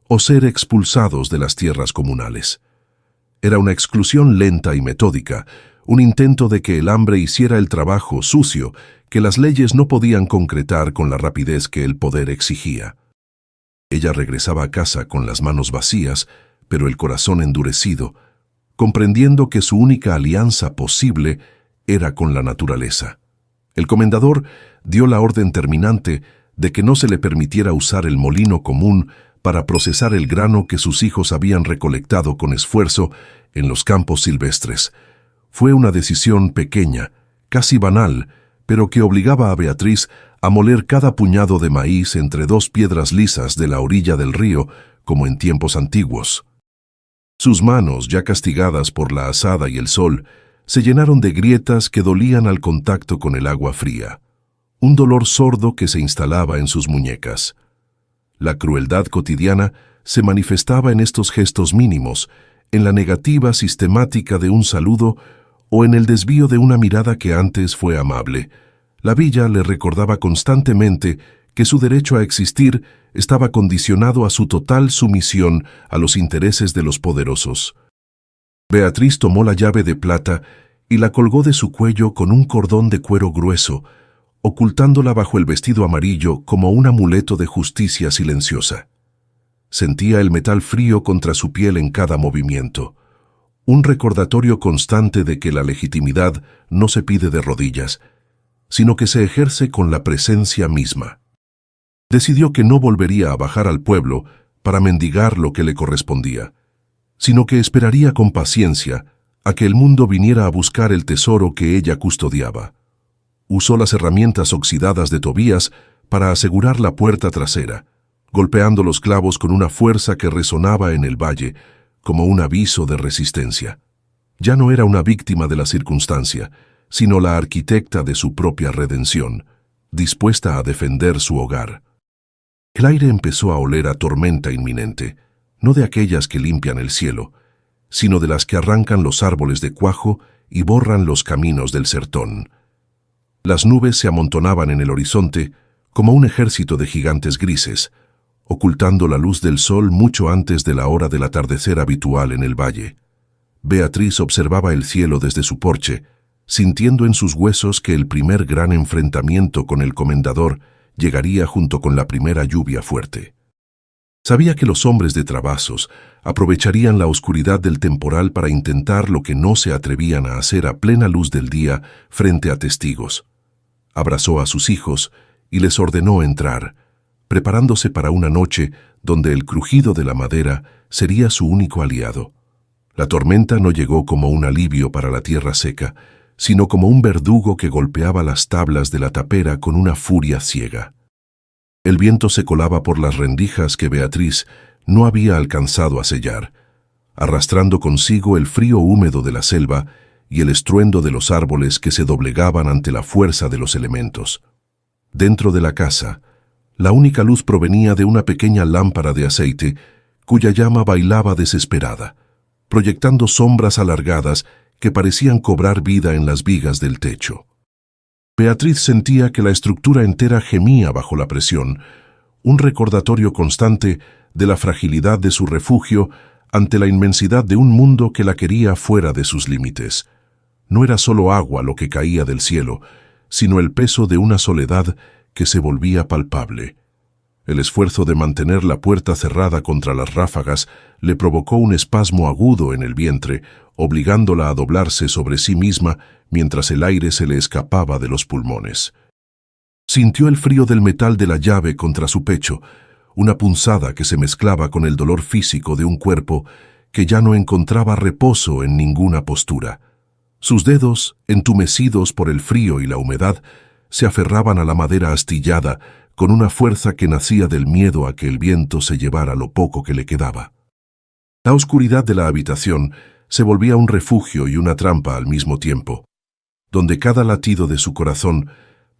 o ser expulsados de las tierras comunales. Era una exclusión lenta y metódica, un intento de que el hambre hiciera el trabajo sucio que las leyes no podían concretar con la rapidez que el poder exigía. Ella regresaba a casa con las manos vacías, pero el corazón endurecido, comprendiendo que su única alianza posible era con la naturaleza. El comendador dio la orden terminante de que no se le permitiera usar el molino común para procesar el grano que sus hijos habían recolectado con esfuerzo en los campos silvestres. Fue una decisión pequeña, casi banal, pero que obligaba a Beatriz a moler cada puñado de maíz entre dos piedras lisas de la orilla del río, como en tiempos antiguos. Sus manos, ya castigadas por la azada y el sol, se llenaron de grietas que dolían al contacto con el agua fría, un dolor sordo que se instalaba en sus muñecas. La crueldad cotidiana se manifestaba en estos gestos mínimos, en la negativa sistemática de un saludo o en el desvío de una mirada que antes fue amable. La villa le recordaba constantemente que su derecho a existir estaba condicionado a su total sumisión a los intereses de los poderosos. Beatriz tomó la llave de plata y la colgó de su cuello con un cordón de cuero grueso, ocultándola bajo el vestido amarillo como un amuleto de justicia silenciosa. Sentía el metal frío contra su piel en cada movimiento, un recordatorio constante de que la legitimidad no se pide de rodillas, sino que se ejerce con la presencia misma. Decidió que no volvería a bajar al pueblo para mendigar lo que le correspondía, sino que esperaría con paciencia a que el mundo viniera a buscar el tesoro que ella custodiaba. Usó las herramientas oxidadas de Tobías para asegurar la puerta trasera, golpeando los clavos con una fuerza que resonaba en el valle, como un aviso de resistencia. Ya no era una víctima de la circunstancia, sino la arquitecta de su propia redención, dispuesta a defender su hogar. El aire empezó a oler a tormenta inminente, no de aquellas que limpian el cielo, sino de las que arrancan los árboles de cuajo y borran los caminos del sertón. Las nubes se amontonaban en el horizonte como un ejército de gigantes grises, ocultando la luz del sol mucho antes de la hora del atardecer habitual en el valle. Beatriz observaba el cielo desde su porche, sintiendo en sus huesos que el primer gran enfrentamiento con el comendador llegaría junto con la primera lluvia fuerte. Sabía que los hombres de Travasos aprovecharían la oscuridad del temporal para intentar lo que no se atrevían a hacer a plena luz del día frente a testigos. Abrazó a sus hijos y les ordenó entrar, preparándose para una noche donde el crujido de la madera sería su único aliado. La tormenta no llegó como un alivio para la tierra seca, sino como un verdugo que golpeaba las tablas de la tapera con una furia ciega. El viento se colaba por las rendijas que Beatriz no había alcanzado a sellar, arrastrando consigo el frío húmedo de la selva y el estruendo de los árboles que se doblegaban ante la fuerza de los elementos. Dentro de la casa, la única luz provenía de una pequeña lámpara de aceite cuya llama bailaba desesperada, proyectando sombras alargadas que parecían cobrar vida en las vigas del techo. Beatriz sentía que la estructura entera gemía bajo la presión, un recordatorio constante de la fragilidad de su refugio ante la inmensidad de un mundo que la quería fuera de sus límites. No era solo agua lo que caía del cielo, sino el peso de una soledad que se volvía palpable. El esfuerzo de mantener la puerta cerrada contra las ráfagas le provocó un espasmo agudo en el vientre, obligándola a doblarse sobre sí misma mientras el aire se le escapaba de los pulmones. Sintió el frío del metal de la llave contra su pecho, una punzada que se mezclaba con el dolor físico de un cuerpo que ya no encontraba reposo en ninguna postura. Sus dedos, entumecidos por el frío y la humedad, se aferraban a la madera astillada con una fuerza que nacía del miedo a que el viento se llevara lo poco que le quedaba. La oscuridad de la habitación se volvía un refugio y una trampa al mismo tiempo, donde cada latido de su corazón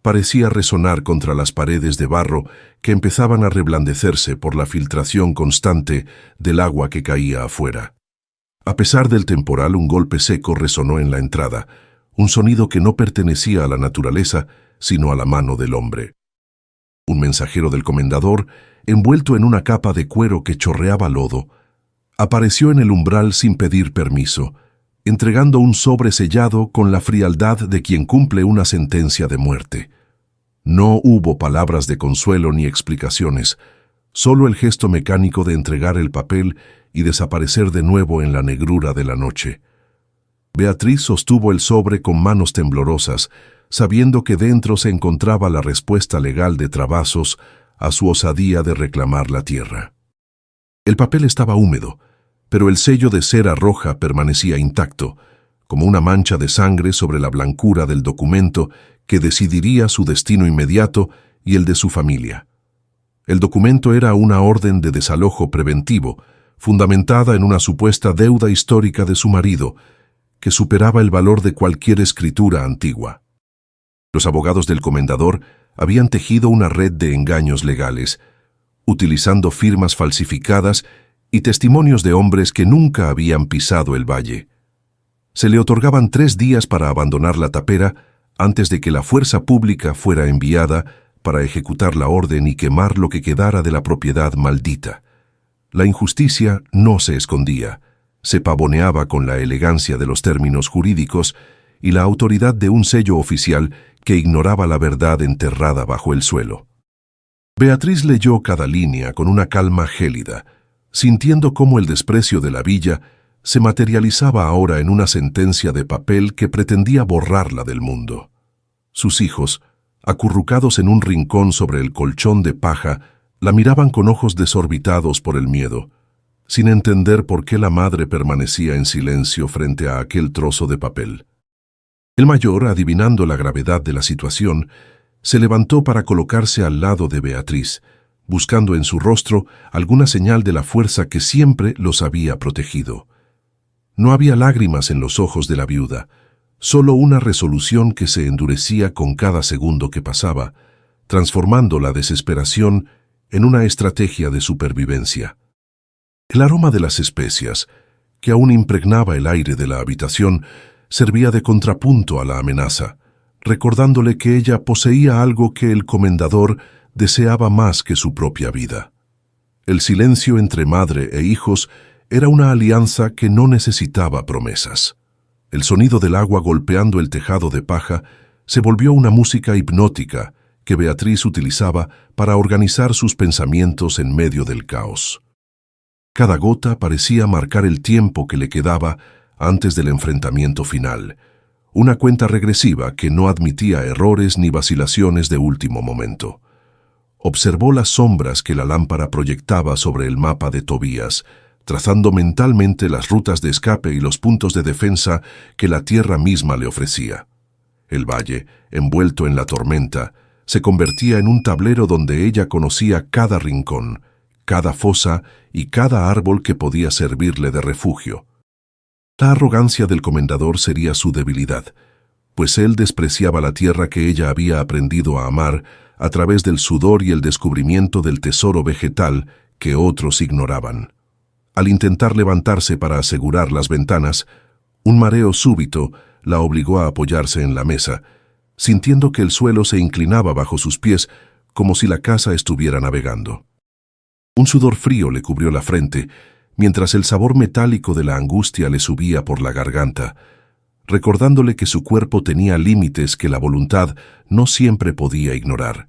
parecía resonar contra las paredes de barro que empezaban a reblandecerse por la filtración constante del agua que caía afuera. A pesar del temporal, un golpe seco resonó en la entrada, un sonido que no pertenecía a la naturaleza, sino a la mano del hombre. Un mensajero del comendador, envuelto en una capa de cuero que chorreaba lodo, apareció en el umbral sin pedir permiso, entregando un sobre sellado con la frialdad de quien cumple una sentencia de muerte. No hubo palabras de consuelo ni explicaciones, solo el gesto mecánico de entregar el papel y desaparecer de nuevo en la negrura de la noche. Beatriz sostuvo el sobre con manos temblorosas, sabiendo que dentro se encontraba la respuesta legal de Travassos a su osadía de reclamar la tierra. El papel estaba húmedo, pero el sello de cera roja permanecía intacto, como una mancha de sangre sobre la blancura del documento que decidiría su destino inmediato y el de su familia. El documento era una orden de desalojo preventivo, fundamentada en una supuesta deuda histórica de su marido, que superaba el valor de cualquier escritura antigua. Los abogados del comendador habían tejido una red de engaños legales, utilizando firmas falsificadas y testimonios de hombres que nunca habían pisado el valle. Se le otorgaban 3 días para abandonar la tapera antes de que la fuerza pública fuera enviada para ejecutar la orden y quemar lo que quedara de la propiedad maldita. La injusticia no se escondía, se pavoneaba con la elegancia de los términos jurídicos y la autoridad de un sello oficial que ignoraba la verdad enterrada bajo el suelo. Beatriz leyó cada línea con una calma gélida, sintiendo cómo el desprecio de la villa se materializaba ahora en una sentencia de papel que pretendía borrarla del mundo. Sus hijos, acurrucados en un rincón sobre el colchón de paja, la miraban con ojos desorbitados por el miedo, sin entender por qué la madre permanecía en silencio frente a aquel trozo de papel. El mayor, adivinando la gravedad de la situación, se levantó para colocarse al lado de Beatriz, buscando en su rostro alguna señal de la fuerza que siempre los había protegido. No había lágrimas en los ojos de la viuda, solo una resolución que se endurecía con cada segundo que pasaba, transformando la desesperación en una estrategia de supervivencia. El aroma de las especias, que aún impregnaba el aire de la habitación, servía de contrapunto a la amenaza, recordándole que ella poseía algo que el comendador deseaba más que su propia vida. El silencio entre madre e hijos era una alianza que no necesitaba promesas. El sonido del agua golpeando el tejado de paja se volvió una música hipnótica que Beatriz utilizaba para organizar sus pensamientos en medio del caos. Cada gota parecía marcar el tiempo que le quedaba antes del enfrentamiento final, una cuenta regresiva que no admitía errores ni vacilaciones de último momento. Observó las sombras que la lámpara proyectaba sobre el mapa de Tobías, trazando mentalmente las rutas de escape y los puntos de defensa que la tierra misma le ofrecía. El valle, envuelto en la tormenta, se convertía en un tablero donde ella conocía cada rincón, cada fosa y cada árbol que podía servirle de refugio. La arrogancia del comendador sería su debilidad, pues él despreciaba la tierra que ella había aprendido a amar a través del sudor y el descubrimiento del tesoro vegetal que otros ignoraban. Al intentar levantarse para asegurar las ventanas, un mareo súbito la obligó a apoyarse en la mesa, sintiendo que el suelo se inclinaba bajo sus pies como si la casa estuviera navegando. Un sudor frío le cubrió la frente, mientras el sabor metálico de la angustia le subía por la garganta, recordándole que su cuerpo tenía límites que la voluntad no siempre podía ignorar.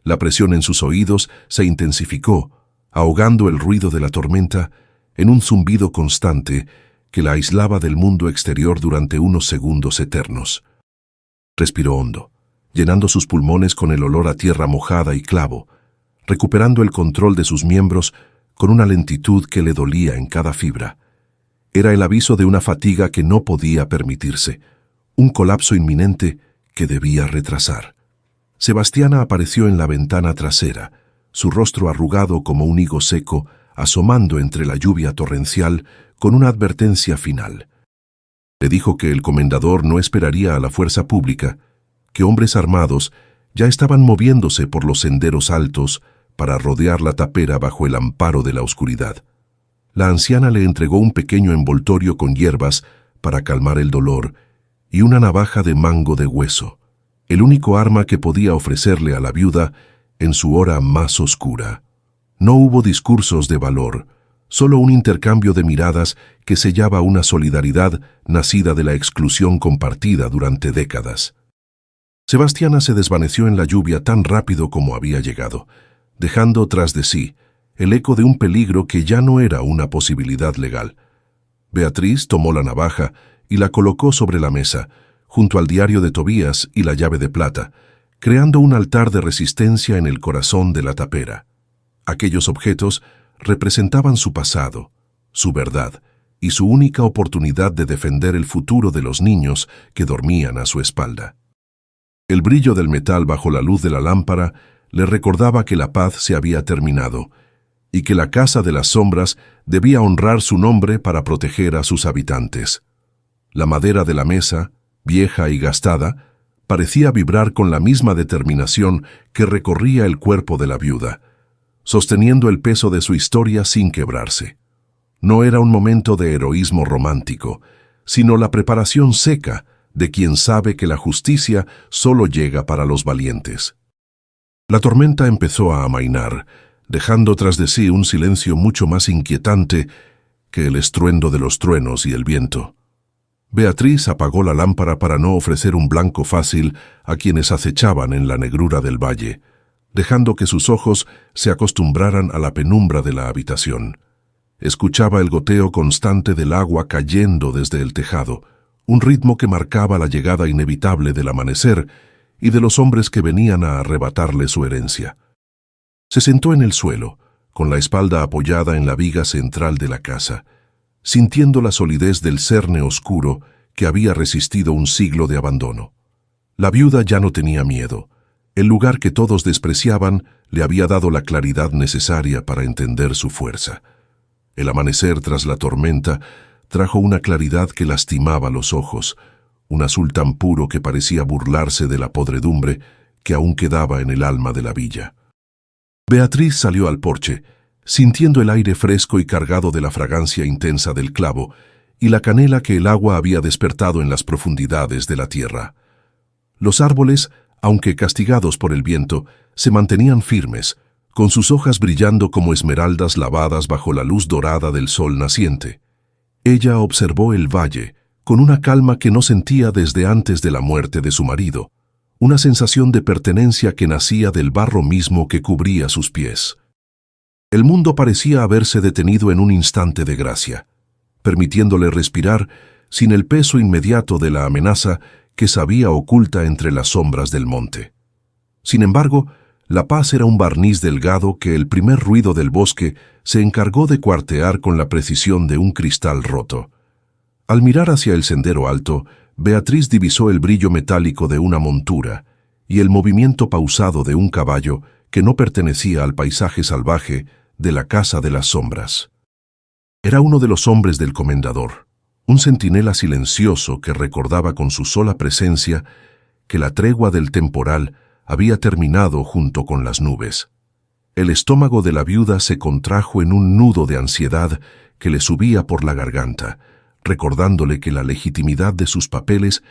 La presión en sus oídos se intensificó, ahogando el ruido de la tormenta en un zumbido constante que la aislaba del mundo exterior durante unos segundos eternos. Respiró hondo, llenando sus pulmones con el olor a tierra mojada y clavo, recuperando el control de sus miembros con una lentitud que le dolía en cada fibra. Era el aviso de una fatiga que no podía permitirse, un colapso inminente que debía retrasar. Sebastiana apareció en la ventana trasera, su rostro arrugado como un higo seco, asomando entre la lluvia torrencial con una advertencia final. Le dijo que el comendador no esperaría a la fuerza pública, que hombres armados ya estaban moviéndose por los senderos altos para rodear la tapera bajo el amparo de la oscuridad. La anciana le entregó un pequeño envoltorio con hierbas para calmar el dolor y una navaja de mango de hueso, el único arma que podía ofrecerle a la viuda en su hora más oscura. No hubo discursos de valor, solo un intercambio de miradas que sellaba una solidaridad nacida de la exclusión compartida durante décadas. Sebastiana se desvaneció en la lluvia tan rápido como había llegado, dejando tras de sí el eco de un peligro que ya no era una posibilidad legal. Beatriz tomó la navaja y la colocó sobre la mesa, junto al diario de Tobías y la llave de plata, creando un altar de resistencia en el corazón de la tapera. Aquellos objetos representaban su pasado, su verdad y su única oportunidad de defender el futuro de los niños que dormían a su espalda. El brillo del metal bajo la luz de la lámpara le recordaba que la paz se había terminado y que la Casa de las Sombras debía honrar su nombre para proteger a sus habitantes. La madera de la mesa, vieja y gastada, parecía vibrar con la misma determinación que recorría el cuerpo de la viuda, sosteniendo el peso de su historia sin quebrarse. No era un momento de heroísmo romántico, sino la preparación seca de quien sabe que la justicia solo llega para los valientes. La tormenta empezó a amainar, dejando tras de sí un silencio mucho más inquietante que el estruendo de los truenos y el viento. Beatriz apagó la lámpara para no ofrecer un blanco fácil a quienes acechaban en la negrura del valle, dejando que sus ojos se acostumbraran a la penumbra de la habitación. Escuchaba el goteo constante del agua cayendo desde el tejado, un ritmo que marcaba la llegada inevitable del amanecer y de los hombres que venían a arrebatarle su herencia. Se sentó en el suelo, con la espalda apoyada en la viga central de la casa, sintiendo la solidez del cerne oscuro que había resistido un siglo de abandono. La viuda ya no tenía miedo. El lugar que todos despreciaban le había dado la claridad necesaria para entender su fuerza. El amanecer tras la tormenta trajo una claridad que lastimaba los ojos, un azul tan puro que parecía burlarse de la podredumbre que aún quedaba en el alma de la villa. Beatriz salió al porche, sintiendo el aire fresco y cargado de la fragancia intensa del clavo y la canela que el agua había despertado en las profundidades de la tierra. Los árboles, aunque castigados por el viento, se mantenían firmes, con sus hojas brillando como esmeraldas lavadas bajo la luz dorada del sol naciente. Ella observó el valle, con una calma que no sentía desde antes de la muerte de su marido, una sensación de pertenencia que nacía del barro mismo que cubría sus pies. El mundo parecía haberse detenido en un instante de gracia, permitiéndole respirar sin el peso inmediato de la amenaza que sabía oculta entre las sombras del monte. Sin embargo, la paz era un barniz delgado que el primer ruido del bosque se encargó de cuartear con la precisión de un cristal roto. Al mirar hacia el sendero alto, Beatriz divisó el brillo metálico de una montura y el movimiento pausado de un caballo que no pertenecía al paisaje salvaje de la Casa de las Sombras. Era uno de los hombres del comendador, un centinela silencioso que recordaba con su sola presencia que la tregua del temporal había terminado junto con las nubes. El estómago de la viuda se contrajo en un nudo de ansiedad que le subía por la garganta, recordándole que la legitimidad de sus papeles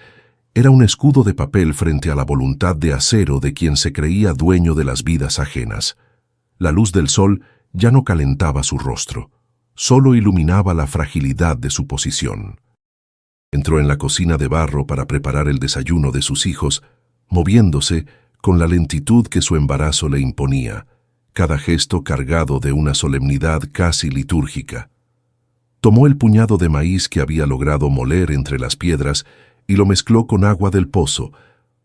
era un escudo de papel frente a la voluntad de acero de quien se creía dueño de las vidas ajenas. La luz del sol ya no calentaba su rostro, solo iluminaba la fragilidad de su posición. Entró en la cocina de barro para preparar el desayuno de sus hijos, moviéndose con la lentitud que su embarazo le imponía, cada gesto cargado de una solemnidad casi litúrgica. Tomó el puñado de maíz que había logrado moler entre las piedras y lo mezcló con agua del pozo,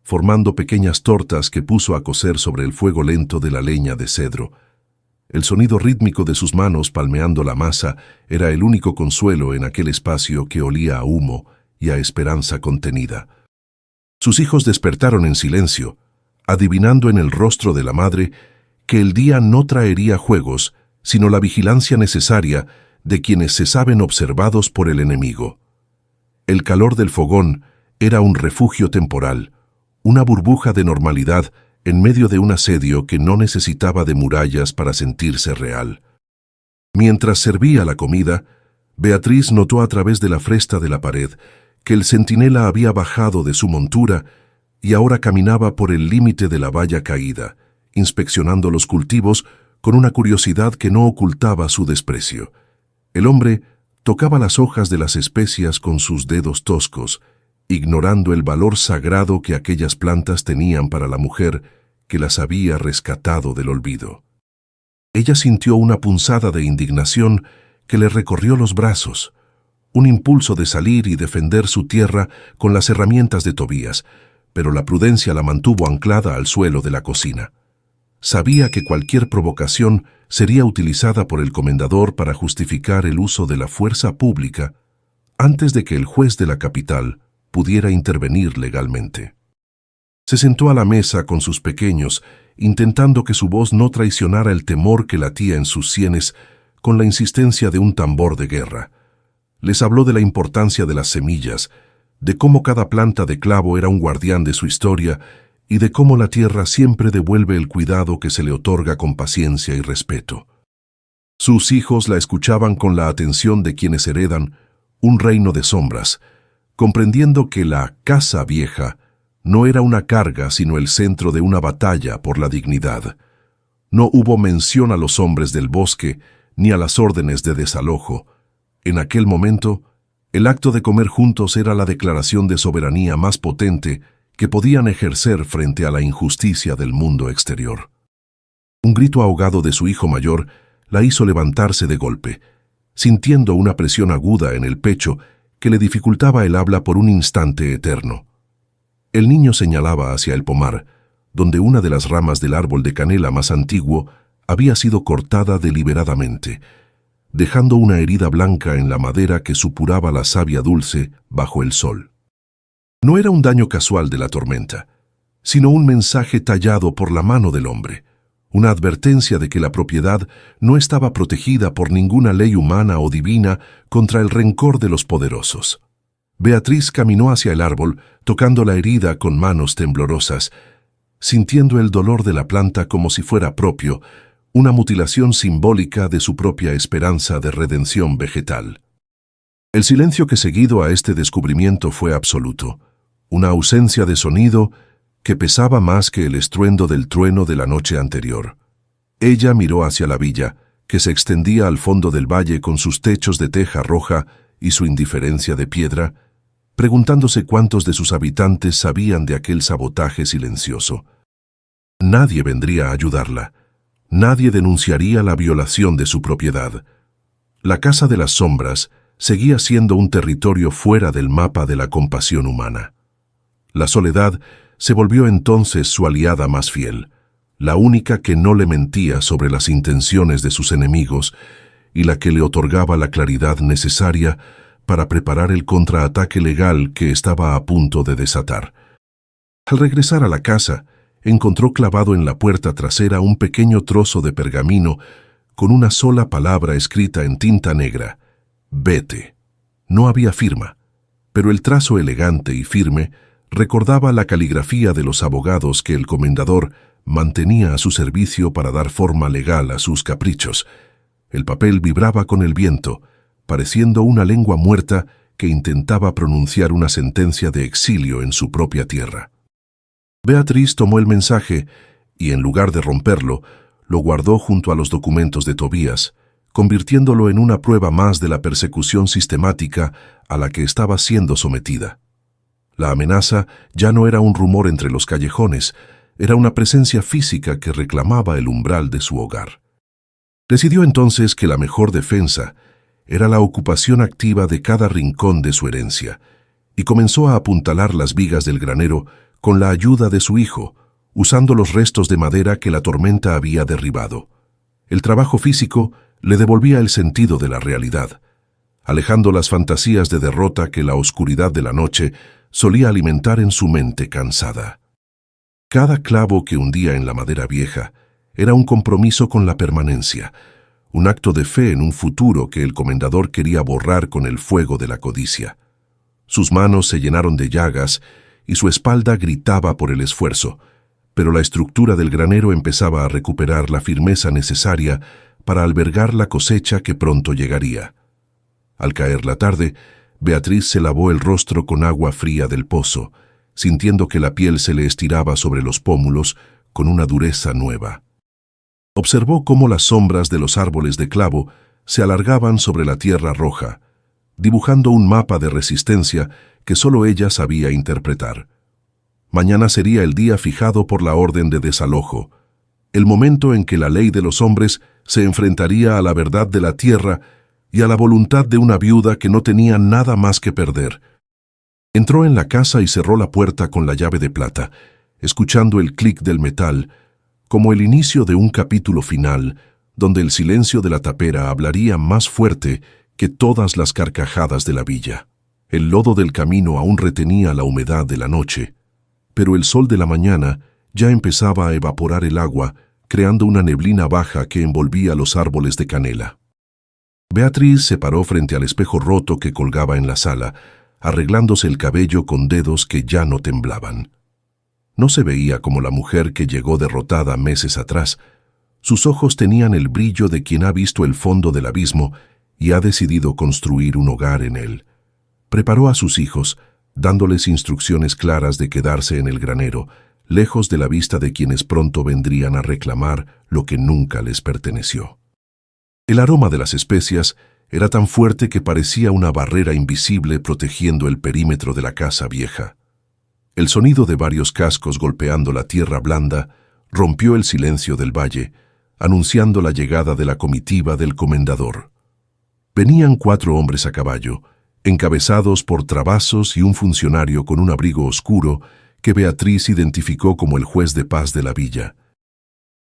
formando pequeñas tortas que puso a cocer sobre el fuego lento de la leña de cedro. El sonido rítmico de sus manos palmeando la masa era el único consuelo en aquel espacio que olía a humo y a esperanza contenida. Sus hijos despertaron en silencio, adivinando en el rostro de la madre que el día no traería juegos, sino la vigilancia necesaria de quienes se saben observados por el enemigo. El calor del fogón era un refugio temporal, una burbuja de normalidad en medio de un asedio que no necesitaba de murallas para sentirse real. Mientras servía la comida, Beatriz notó a través de la fresta de la pared que el centinela había bajado de su montura y ahora caminaba por el límite de la valla caída, inspeccionando los cultivos con una curiosidad que no ocultaba su desprecio. El hombre tocaba las hojas de las especias con sus dedos toscos, ignorando el valor sagrado que aquellas plantas tenían para la mujer que las había rescatado del olvido. Ella sintió una punzada de indignación que le recorrió los brazos, un impulso de salir y defender su tierra con las herramientas de Tobías, pero la prudencia la mantuvo anclada al suelo de la cocina. Sabía que cualquier provocación sería utilizada por el comendador para justificar el uso de la fuerza pública antes de que el juez de la capital pudiera intervenir legalmente. Se sentó a la mesa con sus pequeños, intentando que su voz no traicionara el temor que latía en sus sienes con la insistencia de un tambor de guerra. Les habló de la importancia de las semillas, de cómo cada planta de clavo era un guardián de su historia y de cómo la tierra siempre devuelve el cuidado que se le otorga con paciencia y respeto. Sus hijos la escuchaban con la atención de quienes heredan un reino de sombras, comprendiendo que la casa vieja no era una carga sino el centro de una batalla por la dignidad. No hubo mención a los hombres del bosque ni a las órdenes de desalojo. En aquel momento, el acto de comer juntos era la declaración de soberanía más potente que podían ejercer frente a la injusticia del mundo exterior. Un grito ahogado de su hijo mayor la hizo levantarse de golpe, sintiendo una presión aguda en el pecho que le dificultaba el habla por un instante eterno. El niño señalaba hacia el pomar, donde una de las ramas del árbol de canela más antiguo había sido cortada deliberadamente, dejando una herida blanca en la madera que supuraba la savia dulce bajo el sol. No era un daño casual de la tormenta, sino un mensaje tallado por la mano del hombre, una advertencia de que la propiedad no estaba protegida por ninguna ley humana o divina contra el rencor de los poderosos. Beatriz caminó hacia el árbol, tocando la herida con manos temblorosas, sintiendo el dolor de la planta como si fuera propio, una mutilación simbólica de su propia esperanza de redención vegetal. El silencio que seguido a este descubrimiento fue absoluto, una ausencia de sonido que pesaba más que el estruendo del trueno de la noche anterior. Ella miró hacia la villa, que se extendía al fondo del valle con sus techos de teja roja y su indiferencia de piedra, preguntándose cuántos de sus habitantes sabían de aquel sabotaje silencioso. Nadie vendría a ayudarla. Nadie denunciaría la violación de su propiedad. La Casa de las Sombras seguía siendo un territorio fuera del mapa de la compasión humana. La soledad se volvió entonces su aliada más fiel, la única que no le mentía sobre las intenciones de sus enemigos y la que le otorgaba la claridad necesaria para preparar el contraataque legal que estaba a punto de desatar. Al regresar a la casa, encontró clavado en la puerta trasera un pequeño trozo de pergamino con una sola palabra escrita en tinta negra: «Vete». No había firma, pero el trazo elegante y firme recordaba la caligrafía de los abogados que el comendador, mantenía a su servicio para dar forma legal a sus caprichos. El papel vibraba con el viento, pareciendo una lengua muerta que intentaba pronunciar una sentencia de exilio en su propia tierra. Beatriz tomó el mensaje y, en lugar de romperlo, lo guardó junto a los documentos de Tobías, convirtiéndolo en una prueba más de la persecución sistemática a la que estaba siendo sometida. La amenaza ya no era un rumor entre los callejones, era una presencia física que reclamaba el umbral de su hogar. Decidió entonces que la mejor defensa era la ocupación activa de cada rincón de su herencia, y comenzó a apuntalar las vigas del granero con la ayuda de su hijo, usando los restos de madera que la tormenta había derribado. El trabajo físico le devolvía el sentido de la realidad, alejando las fantasías de derrota que la oscuridad de la noche solía alimentar en su mente cansada. Cada clavo que hundía en la madera vieja era un compromiso con la permanencia, un acto de fe en un futuro que el comendador quería borrar con el fuego de la codicia. Sus manos se llenaron de llagas y su espalda gritaba por el esfuerzo, pero la estructura del granero empezaba a recuperar la firmeza necesaria para albergar la cosecha que pronto llegaría. Al caer la tarde, Beatriz se lavó el rostro con agua fría del pozo, sintiendo que la piel se le estiraba sobre los pómulos con una dureza nueva. Observó cómo las sombras de los árboles de clavo se alargaban sobre la tierra roja, dibujando un mapa de resistencia que solo ella sabía interpretar. Mañana sería el día fijado por la orden de desalojo, el momento en que la ley de los hombres se enfrentaría a la verdad de la tierra y a la voluntad de una viuda que no tenía nada más que perder. Entró en la casa y cerró la puerta con la llave de plata, escuchando el clic del metal, como el inicio de un capítulo final, donde el silencio de la tapera hablaría más fuerte que todas las carcajadas de la villa. El lodo del camino aún retenía la humedad de la noche, pero el sol de la mañana ya empezaba a evaporar el agua, creando una neblina baja que envolvía los árboles de canela. Beatriz se paró frente al espejo roto que colgaba en la sala, arreglándose el cabello con dedos que ya no temblaban. No se veía como la mujer que llegó derrotada meses atrás. Sus ojos tenían el brillo de quien ha visto el fondo del abismo y ha decidido construir un hogar en él. Preparó a sus hijos, dándoles instrucciones claras de quedarse en el granero, lejos de la vista de quienes pronto vendrían a reclamar lo que nunca les perteneció. El aroma de las especias era tan fuerte que parecía una barrera invisible protegiendo el perímetro de la casa vieja. El sonido de varios cascos golpeando la tierra blanda rompió el silencio del valle, anunciando la llegada de la comitiva del comendador. Venían 4 hombres a caballo, encabezados por trabazos y un funcionario con un abrigo oscuro que Beatriz identificó como el juez de paz de la villa.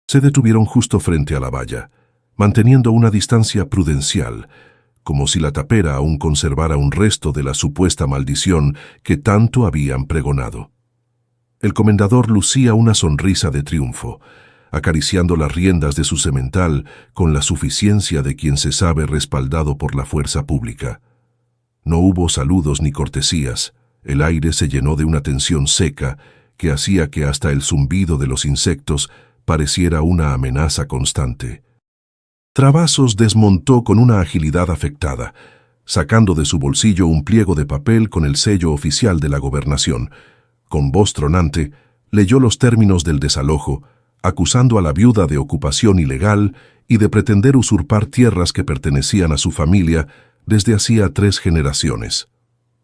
Se detuvieron justo frente a la valla, manteniendo una distancia prudencial, como si la tapera aún conservara un resto de la supuesta maldición que tanto habían pregonado. El comendador lucía una sonrisa de triunfo, acariciando las riendas de su semental con la suficiencia de quien se sabe respaldado por la fuerza pública. No hubo saludos ni cortesías, el aire se llenó de una tensión seca que hacía que hasta el zumbido de los insectos pareciera una amenaza constante. Trabazos desmontó con una agilidad afectada, sacando de su bolsillo un pliego de papel con el sello oficial de la gobernación. Con voz tronante, leyó los términos del desalojo, acusando a la viuda de ocupación ilegal y de pretender usurpar tierras que pertenecían a su familia desde hacía 3 generaciones.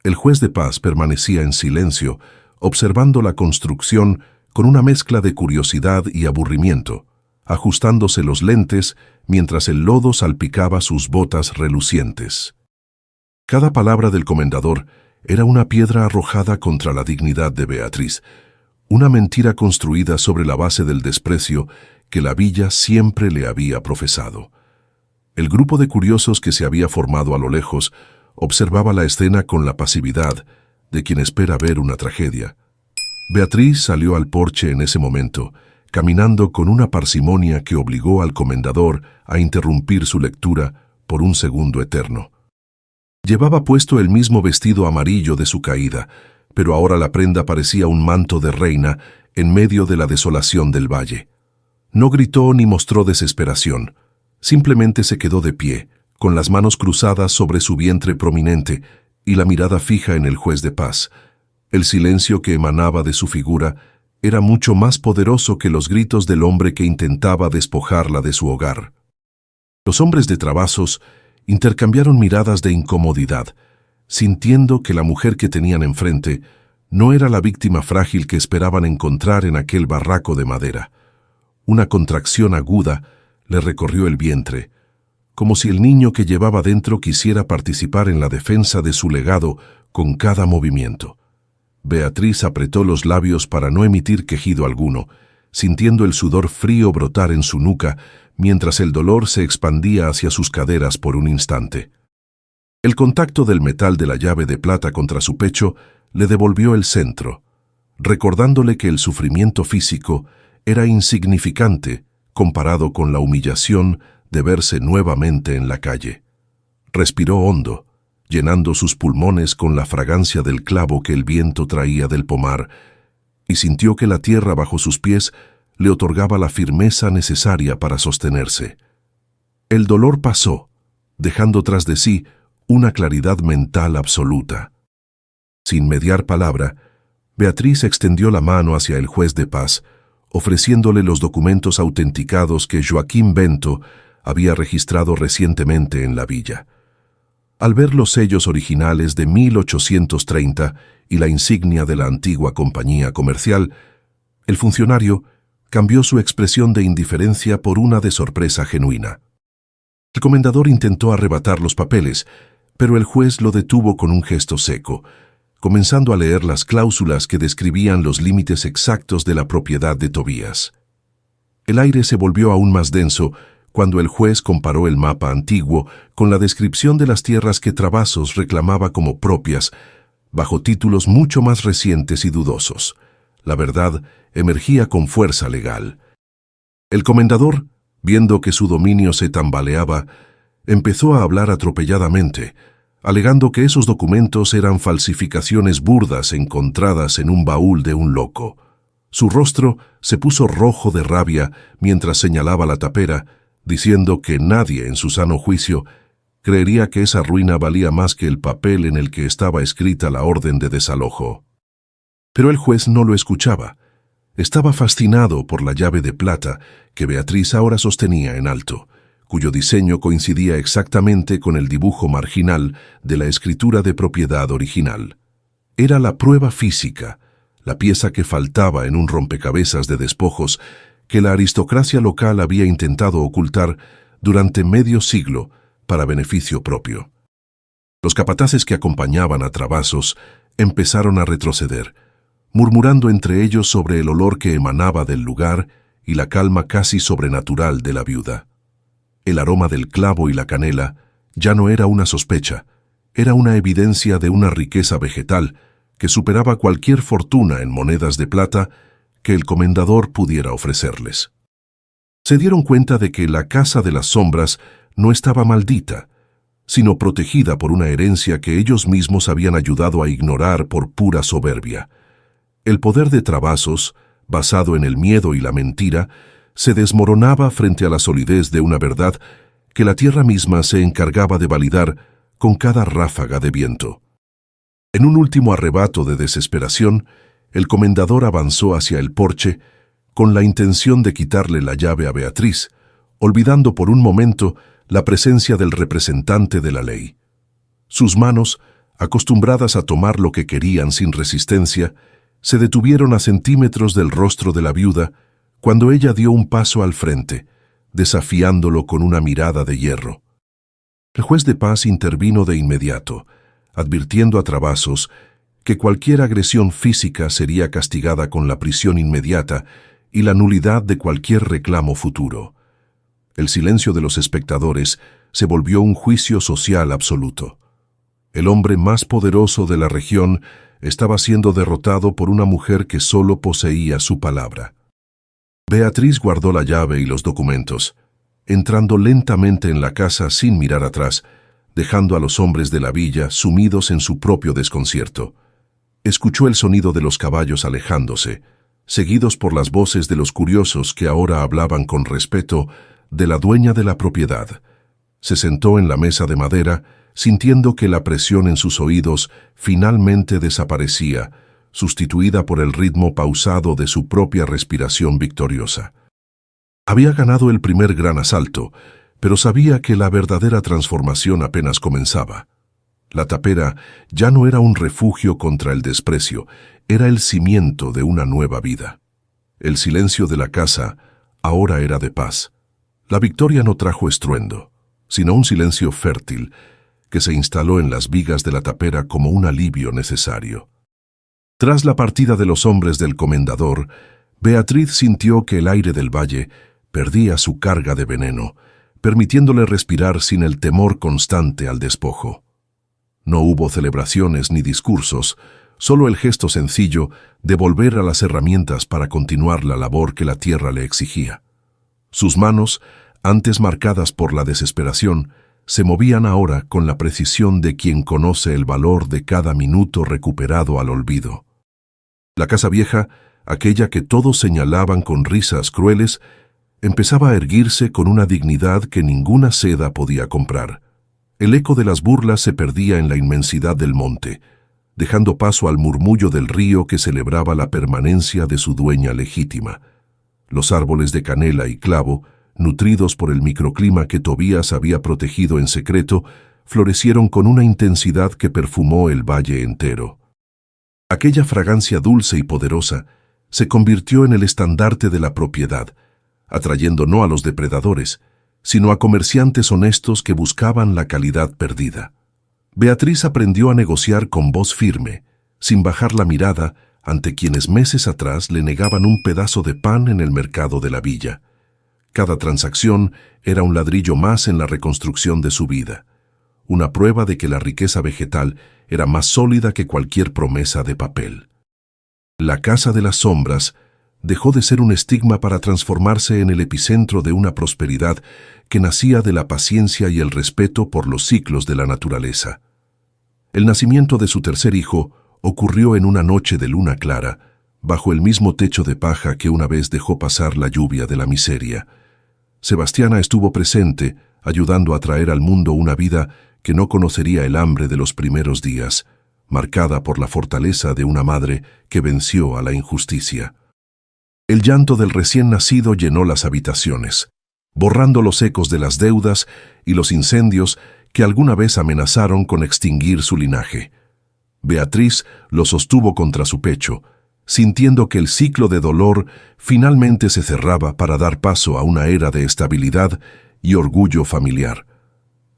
El juez de paz permanecía en silencio, observando la construcción con una mezcla de curiosidad y aburrimiento, ajustándose los lentes mientras el lodo salpicaba sus botas relucientes. Cada palabra del comendador era una piedra arrojada contra la dignidad de Beatriz, una mentira construida sobre la base del desprecio que la villa siempre le había profesado. El grupo de curiosos que se había formado a lo lejos observaba la escena con la pasividad de quien espera ver una tragedia. Beatriz salió al porche en ese momento, caminando con una parsimonia que obligó al comendador a interrumpir su lectura por un segundo eterno. Llevaba puesto el mismo vestido amarillo de su caída, pero ahora la prenda parecía un manto de reina en medio de la desolación del valle. No gritó ni mostró desesperación, simplemente se quedó de pie, con las manos cruzadas sobre su vientre prominente y la mirada fija en el juez de paz. El silencio que emanaba de su figura era mucho más poderoso que los gritos del hombre que intentaba despojarla de su hogar. Los hombres de Travasos intercambiaron miradas de incomodidad, sintiendo que la mujer que tenían enfrente no era la víctima frágil que esperaban encontrar en aquel barraco de madera. Una contracción aguda le recorrió el vientre, como si el niño que llevaba dentro quisiera participar en la defensa de su legado con cada movimiento. Beatriz apretó los labios para no emitir quejido alguno, sintiendo el sudor frío brotar en su nuca mientras el dolor se expandía hacia sus caderas por un instante. El contacto del metal de la llave de plata contra su pecho le devolvió el centro, recordándole que el sufrimiento físico era insignificante comparado con la humillación de verse nuevamente en la calle. Respiró hondo, llenando sus pulmones con la fragancia del clavo que el viento traía del pomar, y sintió que la tierra bajo sus pies le otorgaba la firmeza necesaria para sostenerse. El dolor pasó, dejando tras de sí una claridad mental absoluta. Sin mediar palabra, Beatriz extendió la mano hacia el juez de paz, ofreciéndole los documentos autenticados que Joaquín Bento había registrado recientemente en la villa. Al ver los sellos originales de 1830 y la insignia de la antigua compañía comercial, el funcionario cambió su expresión de indiferencia por una de sorpresa genuina. El comendador intentó arrebatar los papeles, pero el juez lo detuvo con un gesto seco, comenzando a leer las cláusulas que describían los límites exactos de la propiedad de Tobías. El aire se volvió aún más denso cuando el juez comparó el mapa antiguo con la descripción de las tierras que Travasos reclamaba como propias, bajo títulos mucho más recientes y dudosos. La verdad emergía con fuerza legal. El comendador, viendo que su dominio se tambaleaba, empezó a hablar atropelladamente, alegando que esos documentos eran falsificaciones burdas encontradas en un baúl de un loco. Su rostro se puso rojo de rabia mientras señalaba la tapera, diciendo que nadie en su sano juicio creería que esa ruina valía más que el papel en el que estaba escrita la orden de desalojo. Pero el juez no lo escuchaba. Estaba fascinado por la llave de plata que Beatriz ahora sostenía en alto, cuyo diseño coincidía exactamente con el dibujo marginal de la escritura de propiedad original. Era la prueba física, la pieza que faltaba en un rompecabezas de despojos que la aristocracia local había intentado ocultar durante medio siglo para beneficio propio. Los capataces que acompañaban a Travasos empezaron a retroceder, murmurando entre ellos sobre el olor que emanaba del lugar y la calma casi sobrenatural de la viuda. El aroma del clavo y la canela ya no era una sospecha, era una evidencia de una riqueza vegetal que superaba cualquier fortuna en monedas de plata que el comendador pudiera ofrecerles. Se dieron cuenta de que la Casa de las Sombras no estaba maldita, sino protegida por una herencia que ellos mismos habían ayudado a ignorar por pura soberbia. El poder de Travasos, basado en el miedo y la mentira, se desmoronaba frente a la solidez de una verdad que la tierra misma se encargaba de validar con cada ráfaga de viento. En un último arrebato de desesperación, el comendador avanzó hacia el porche con la intención de quitarle la llave a Beatriz, olvidando por un momento la presencia del representante de la ley. Sus manos, acostumbradas a tomar lo que querían sin resistencia, se detuvieron a centímetros del rostro de la viuda cuando ella dio un paso al frente, desafiándolo con una mirada de hierro. El juez de paz intervino de inmediato, advirtiendo a Travasos que cualquier agresión física sería castigada con la prisión inmediata y la nulidad de cualquier reclamo futuro. El silencio de los espectadores se volvió un juicio social absoluto. El hombre más poderoso de la región estaba siendo derrotado por una mujer que solo poseía su palabra. Beatriz guardó la llave y los documentos, entrando lentamente en la casa sin mirar atrás, dejando a los hombres de la villa sumidos en su propio desconcierto. Escuchó el sonido de los caballos alejándose, seguidos por las voces de los curiosos que ahora hablaban con respeto de la dueña de la propiedad. Se sentó en la mesa de madera, sintiendo que la presión en sus oídos finalmente desaparecía, sustituida por el ritmo pausado de su propia respiración victoriosa. Había ganado el primer gran asalto, pero sabía que la verdadera transformación apenas comenzaba. La tapera ya no era un refugio contra el desprecio, era el cimiento de una nueva vida. El silencio de la casa ahora era de paz. La victoria no trajo estruendo, sino un silencio fértil que se instaló en las vigas de la tapera como un alivio necesario. Tras la partida de los hombres del comendador, Beatriz sintió que el aire del valle perdía su carga de veneno, permitiéndole respirar sin el temor constante al despojo. No hubo celebraciones ni discursos, solo el gesto sencillo de volver a las herramientas para continuar la labor que la tierra le exigía. Sus manos, antes marcadas por la desesperación, se movían ahora con la precisión de quien conoce el valor de cada minuto recuperado al olvido. La casa vieja, aquella que todos señalaban con risas crueles, empezaba a erguirse con una dignidad que ninguna seda podía comprar. El eco de las burlas se perdía en la inmensidad del monte, dejando paso al murmullo del río que celebraba la permanencia de su dueña legítima. Los árboles de canela y clavo, nutridos por el microclima que Tobías había protegido en secreto, florecieron con una intensidad que perfumó el valle entero. Aquella fragancia dulce y poderosa se convirtió en el estandarte de la propiedad, atrayendo no a los depredadores, sino a comerciantes honestos que buscaban la calidad perdida. Beatriz aprendió a negociar con voz firme, sin bajar la mirada ante quienes meses atrás le negaban un pedazo de pan en el mercado de la villa. Cada transacción era un ladrillo más en la reconstrucción de su vida, una prueba de que la riqueza vegetal era más sólida que cualquier promesa de papel. La Casa de las Sombras dejó de ser un estigma para transformarse en el epicentro de una prosperidad que nacía de la paciencia y el respeto por los ciclos de la naturaleza. El nacimiento de su tercer hijo ocurrió en una noche de luna clara, bajo el mismo techo de paja que una vez dejó pasar la lluvia de la miseria. Sebastiana estuvo presente, ayudando a traer al mundo una vida que no conocería el hambre de los primeros días, marcada por la fortaleza de una madre que venció a la injusticia. El llanto del recién nacido llenó las habitaciones, borrando los ecos de las deudas y los incendios que alguna vez amenazaron con extinguir su linaje. Beatriz lo sostuvo contra su pecho, sintiendo que el ciclo de dolor finalmente se cerraba para dar paso a una era de estabilidad y orgullo familiar.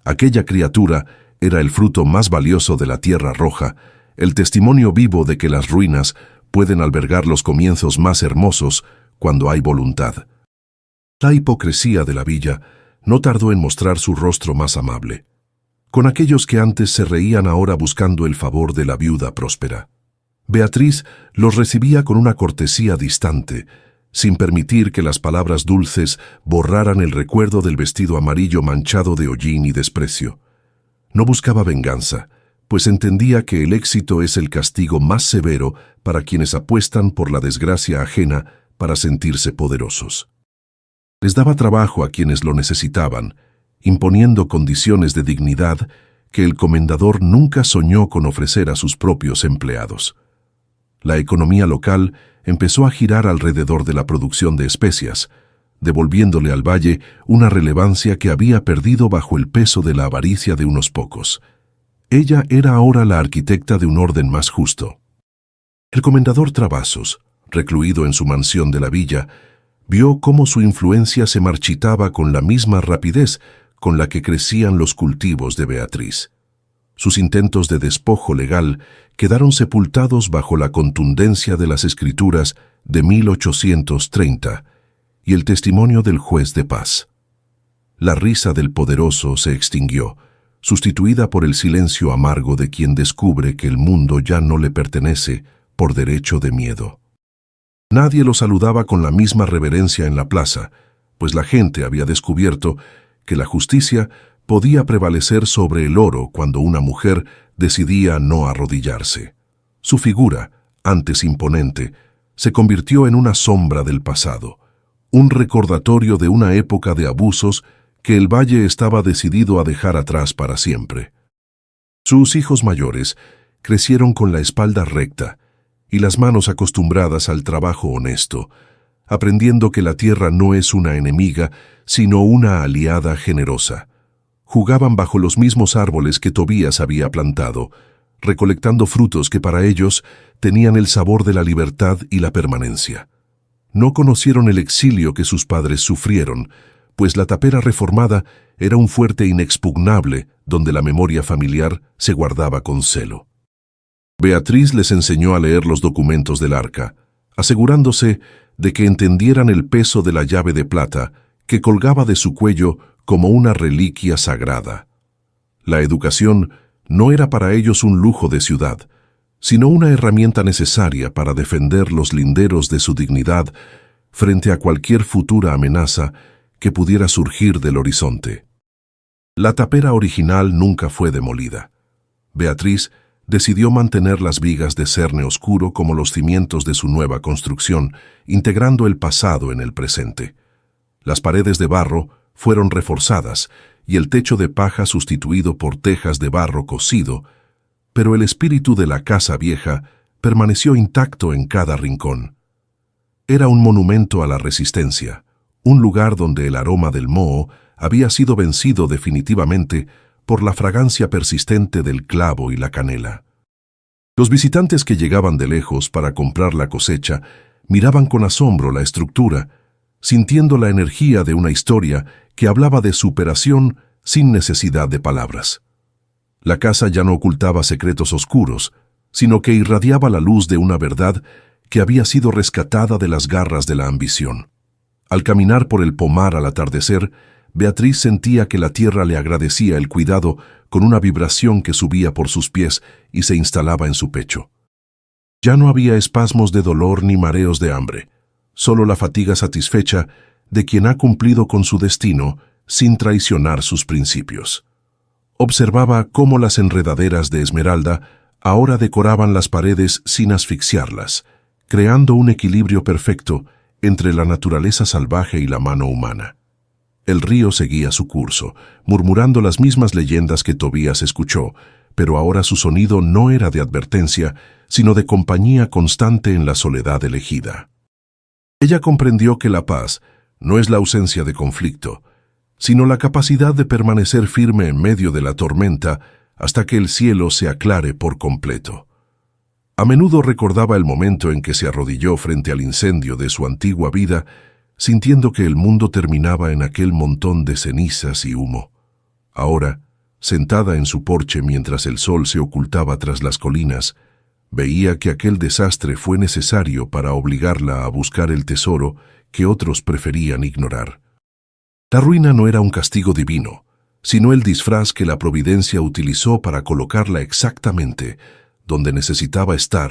Aquella criatura era el fruto más valioso de la Tierra Roja, el testimonio vivo de que las ruinas pueden albergar los comienzos más hermosos cuando hay voluntad. La hipocresía de la villa no tardó en mostrar su rostro más amable. Con aquellos que antes se reían ahora buscando el favor de la viuda próspera. Beatriz los recibía con una cortesía distante, sin permitir que las palabras dulces borraran el recuerdo del vestido amarillo manchado de hollín y desprecio. No buscaba venganza, pues entendía que el éxito es el castigo más severo para quienes apuestan por la desgracia ajena para sentirse poderosos. Les daba trabajo a quienes lo necesitaban, imponiendo condiciones de dignidad que el comendador nunca soñó con ofrecer a sus propios empleados. La economía local empezó a girar alrededor de la producción de especias, devolviéndole al valle una relevancia que había perdido bajo el peso de la avaricia de unos pocos. Ella era ahora la arquitecta de un orden más justo. El comendador Travasos, recluido en su mansión de la villa, vio cómo su influencia se marchitaba con la misma rapidez con la que crecían los cultivos de Beatriz. Sus intentos de despojo legal quedaron sepultados bajo la contundencia de las escrituras de 1830 y el testimonio del juez de paz. La risa del poderoso se extinguió, sustituida por el silencio amargo de quien descubre que el mundo ya no le pertenece por derecho de miedo. Nadie lo saludaba con la misma reverencia en la plaza, pues la gente había descubierto que la justicia podía prevalecer sobre el oro cuando una mujer decidía no arrodillarse. Su figura, antes imponente, se convirtió en una sombra del pasado, un recordatorio de una época de abusos que el valle estaba decidido a dejar atrás para siempre. Sus hijos mayores crecieron con la espalda recta y las manos acostumbradas al trabajo honesto, aprendiendo que la tierra no es una enemiga, sino una aliada generosa. Jugaban bajo los mismos árboles que Tobías había plantado, recolectando frutos que para ellos tenían el sabor de la libertad y la permanencia. No conocieron el exilio que sus padres sufrieron, pues la tapera reformada era un fuerte inexpugnable donde la memoria familiar se guardaba con celo. Beatriz les enseñó a leer los documentos del arca, asegurándose de que entendieran el peso de la llave de plata que colgaba de su cuello como una reliquia sagrada. La educación no era para ellos un lujo de ciudad, sino una herramienta necesaria para defender los linderos de su dignidad frente a cualquier futura amenaza que pudiera surgir del horizonte. La tapera original nunca fue demolida. Beatriz decidió mantener las vigas de cerne oscuro como los cimientos de su nueva construcción, integrando el pasado en el presente. Las paredes de barro fueron reforzadas y el techo de paja sustituido por tejas de barro cocido, pero el espíritu de la casa vieja permaneció intacto en cada rincón. Era un monumento a la resistencia, un lugar donde el aroma del moho había sido vencido definitivamente por la fragancia persistente del clavo y la canela. Los visitantes que llegaban de lejos para comprar la cosecha miraban con asombro la estructura, sintiendo la energía de una historia que hablaba de superación sin necesidad de palabras. La casa ya no ocultaba secretos oscuros, sino que irradiaba la luz de una verdad que había sido rescatada de las garras de la ambición. Al caminar por el pomar al atardecer, Beatriz sentía que la tierra le agradecía el cuidado con una vibración que subía por sus pies y se instalaba en su pecho. Ya no había espasmos de dolor ni mareos de hambre, solo la fatiga satisfecha de quien ha cumplido con su destino sin traicionar sus principios. Observaba cómo las enredaderas de esmeralda ahora decoraban las paredes sin asfixiarlas, creando un equilibrio perfecto entre la naturaleza salvaje y la mano humana. El río seguía su curso, murmurando las mismas leyendas que Tobías escuchó, pero ahora su sonido no era de advertencia, sino de compañía constante en la soledad elegida. Ella comprendió que la paz no es la ausencia de conflicto, sino la capacidad de permanecer firme en medio de la tormenta hasta que el cielo se aclare por completo. A menudo recordaba el momento en que se arrodilló frente al incendio de su antigua vida, sintiendo que el mundo terminaba en aquel montón de cenizas y humo. Ahora, sentada en su porche mientras el sol se ocultaba tras las colinas, veía que aquel desastre fue necesario para obligarla a buscar el tesoro que otros preferían ignorar. La ruina no era un castigo divino, sino el disfraz que la providencia utilizó para colocarla exactamente donde necesitaba estar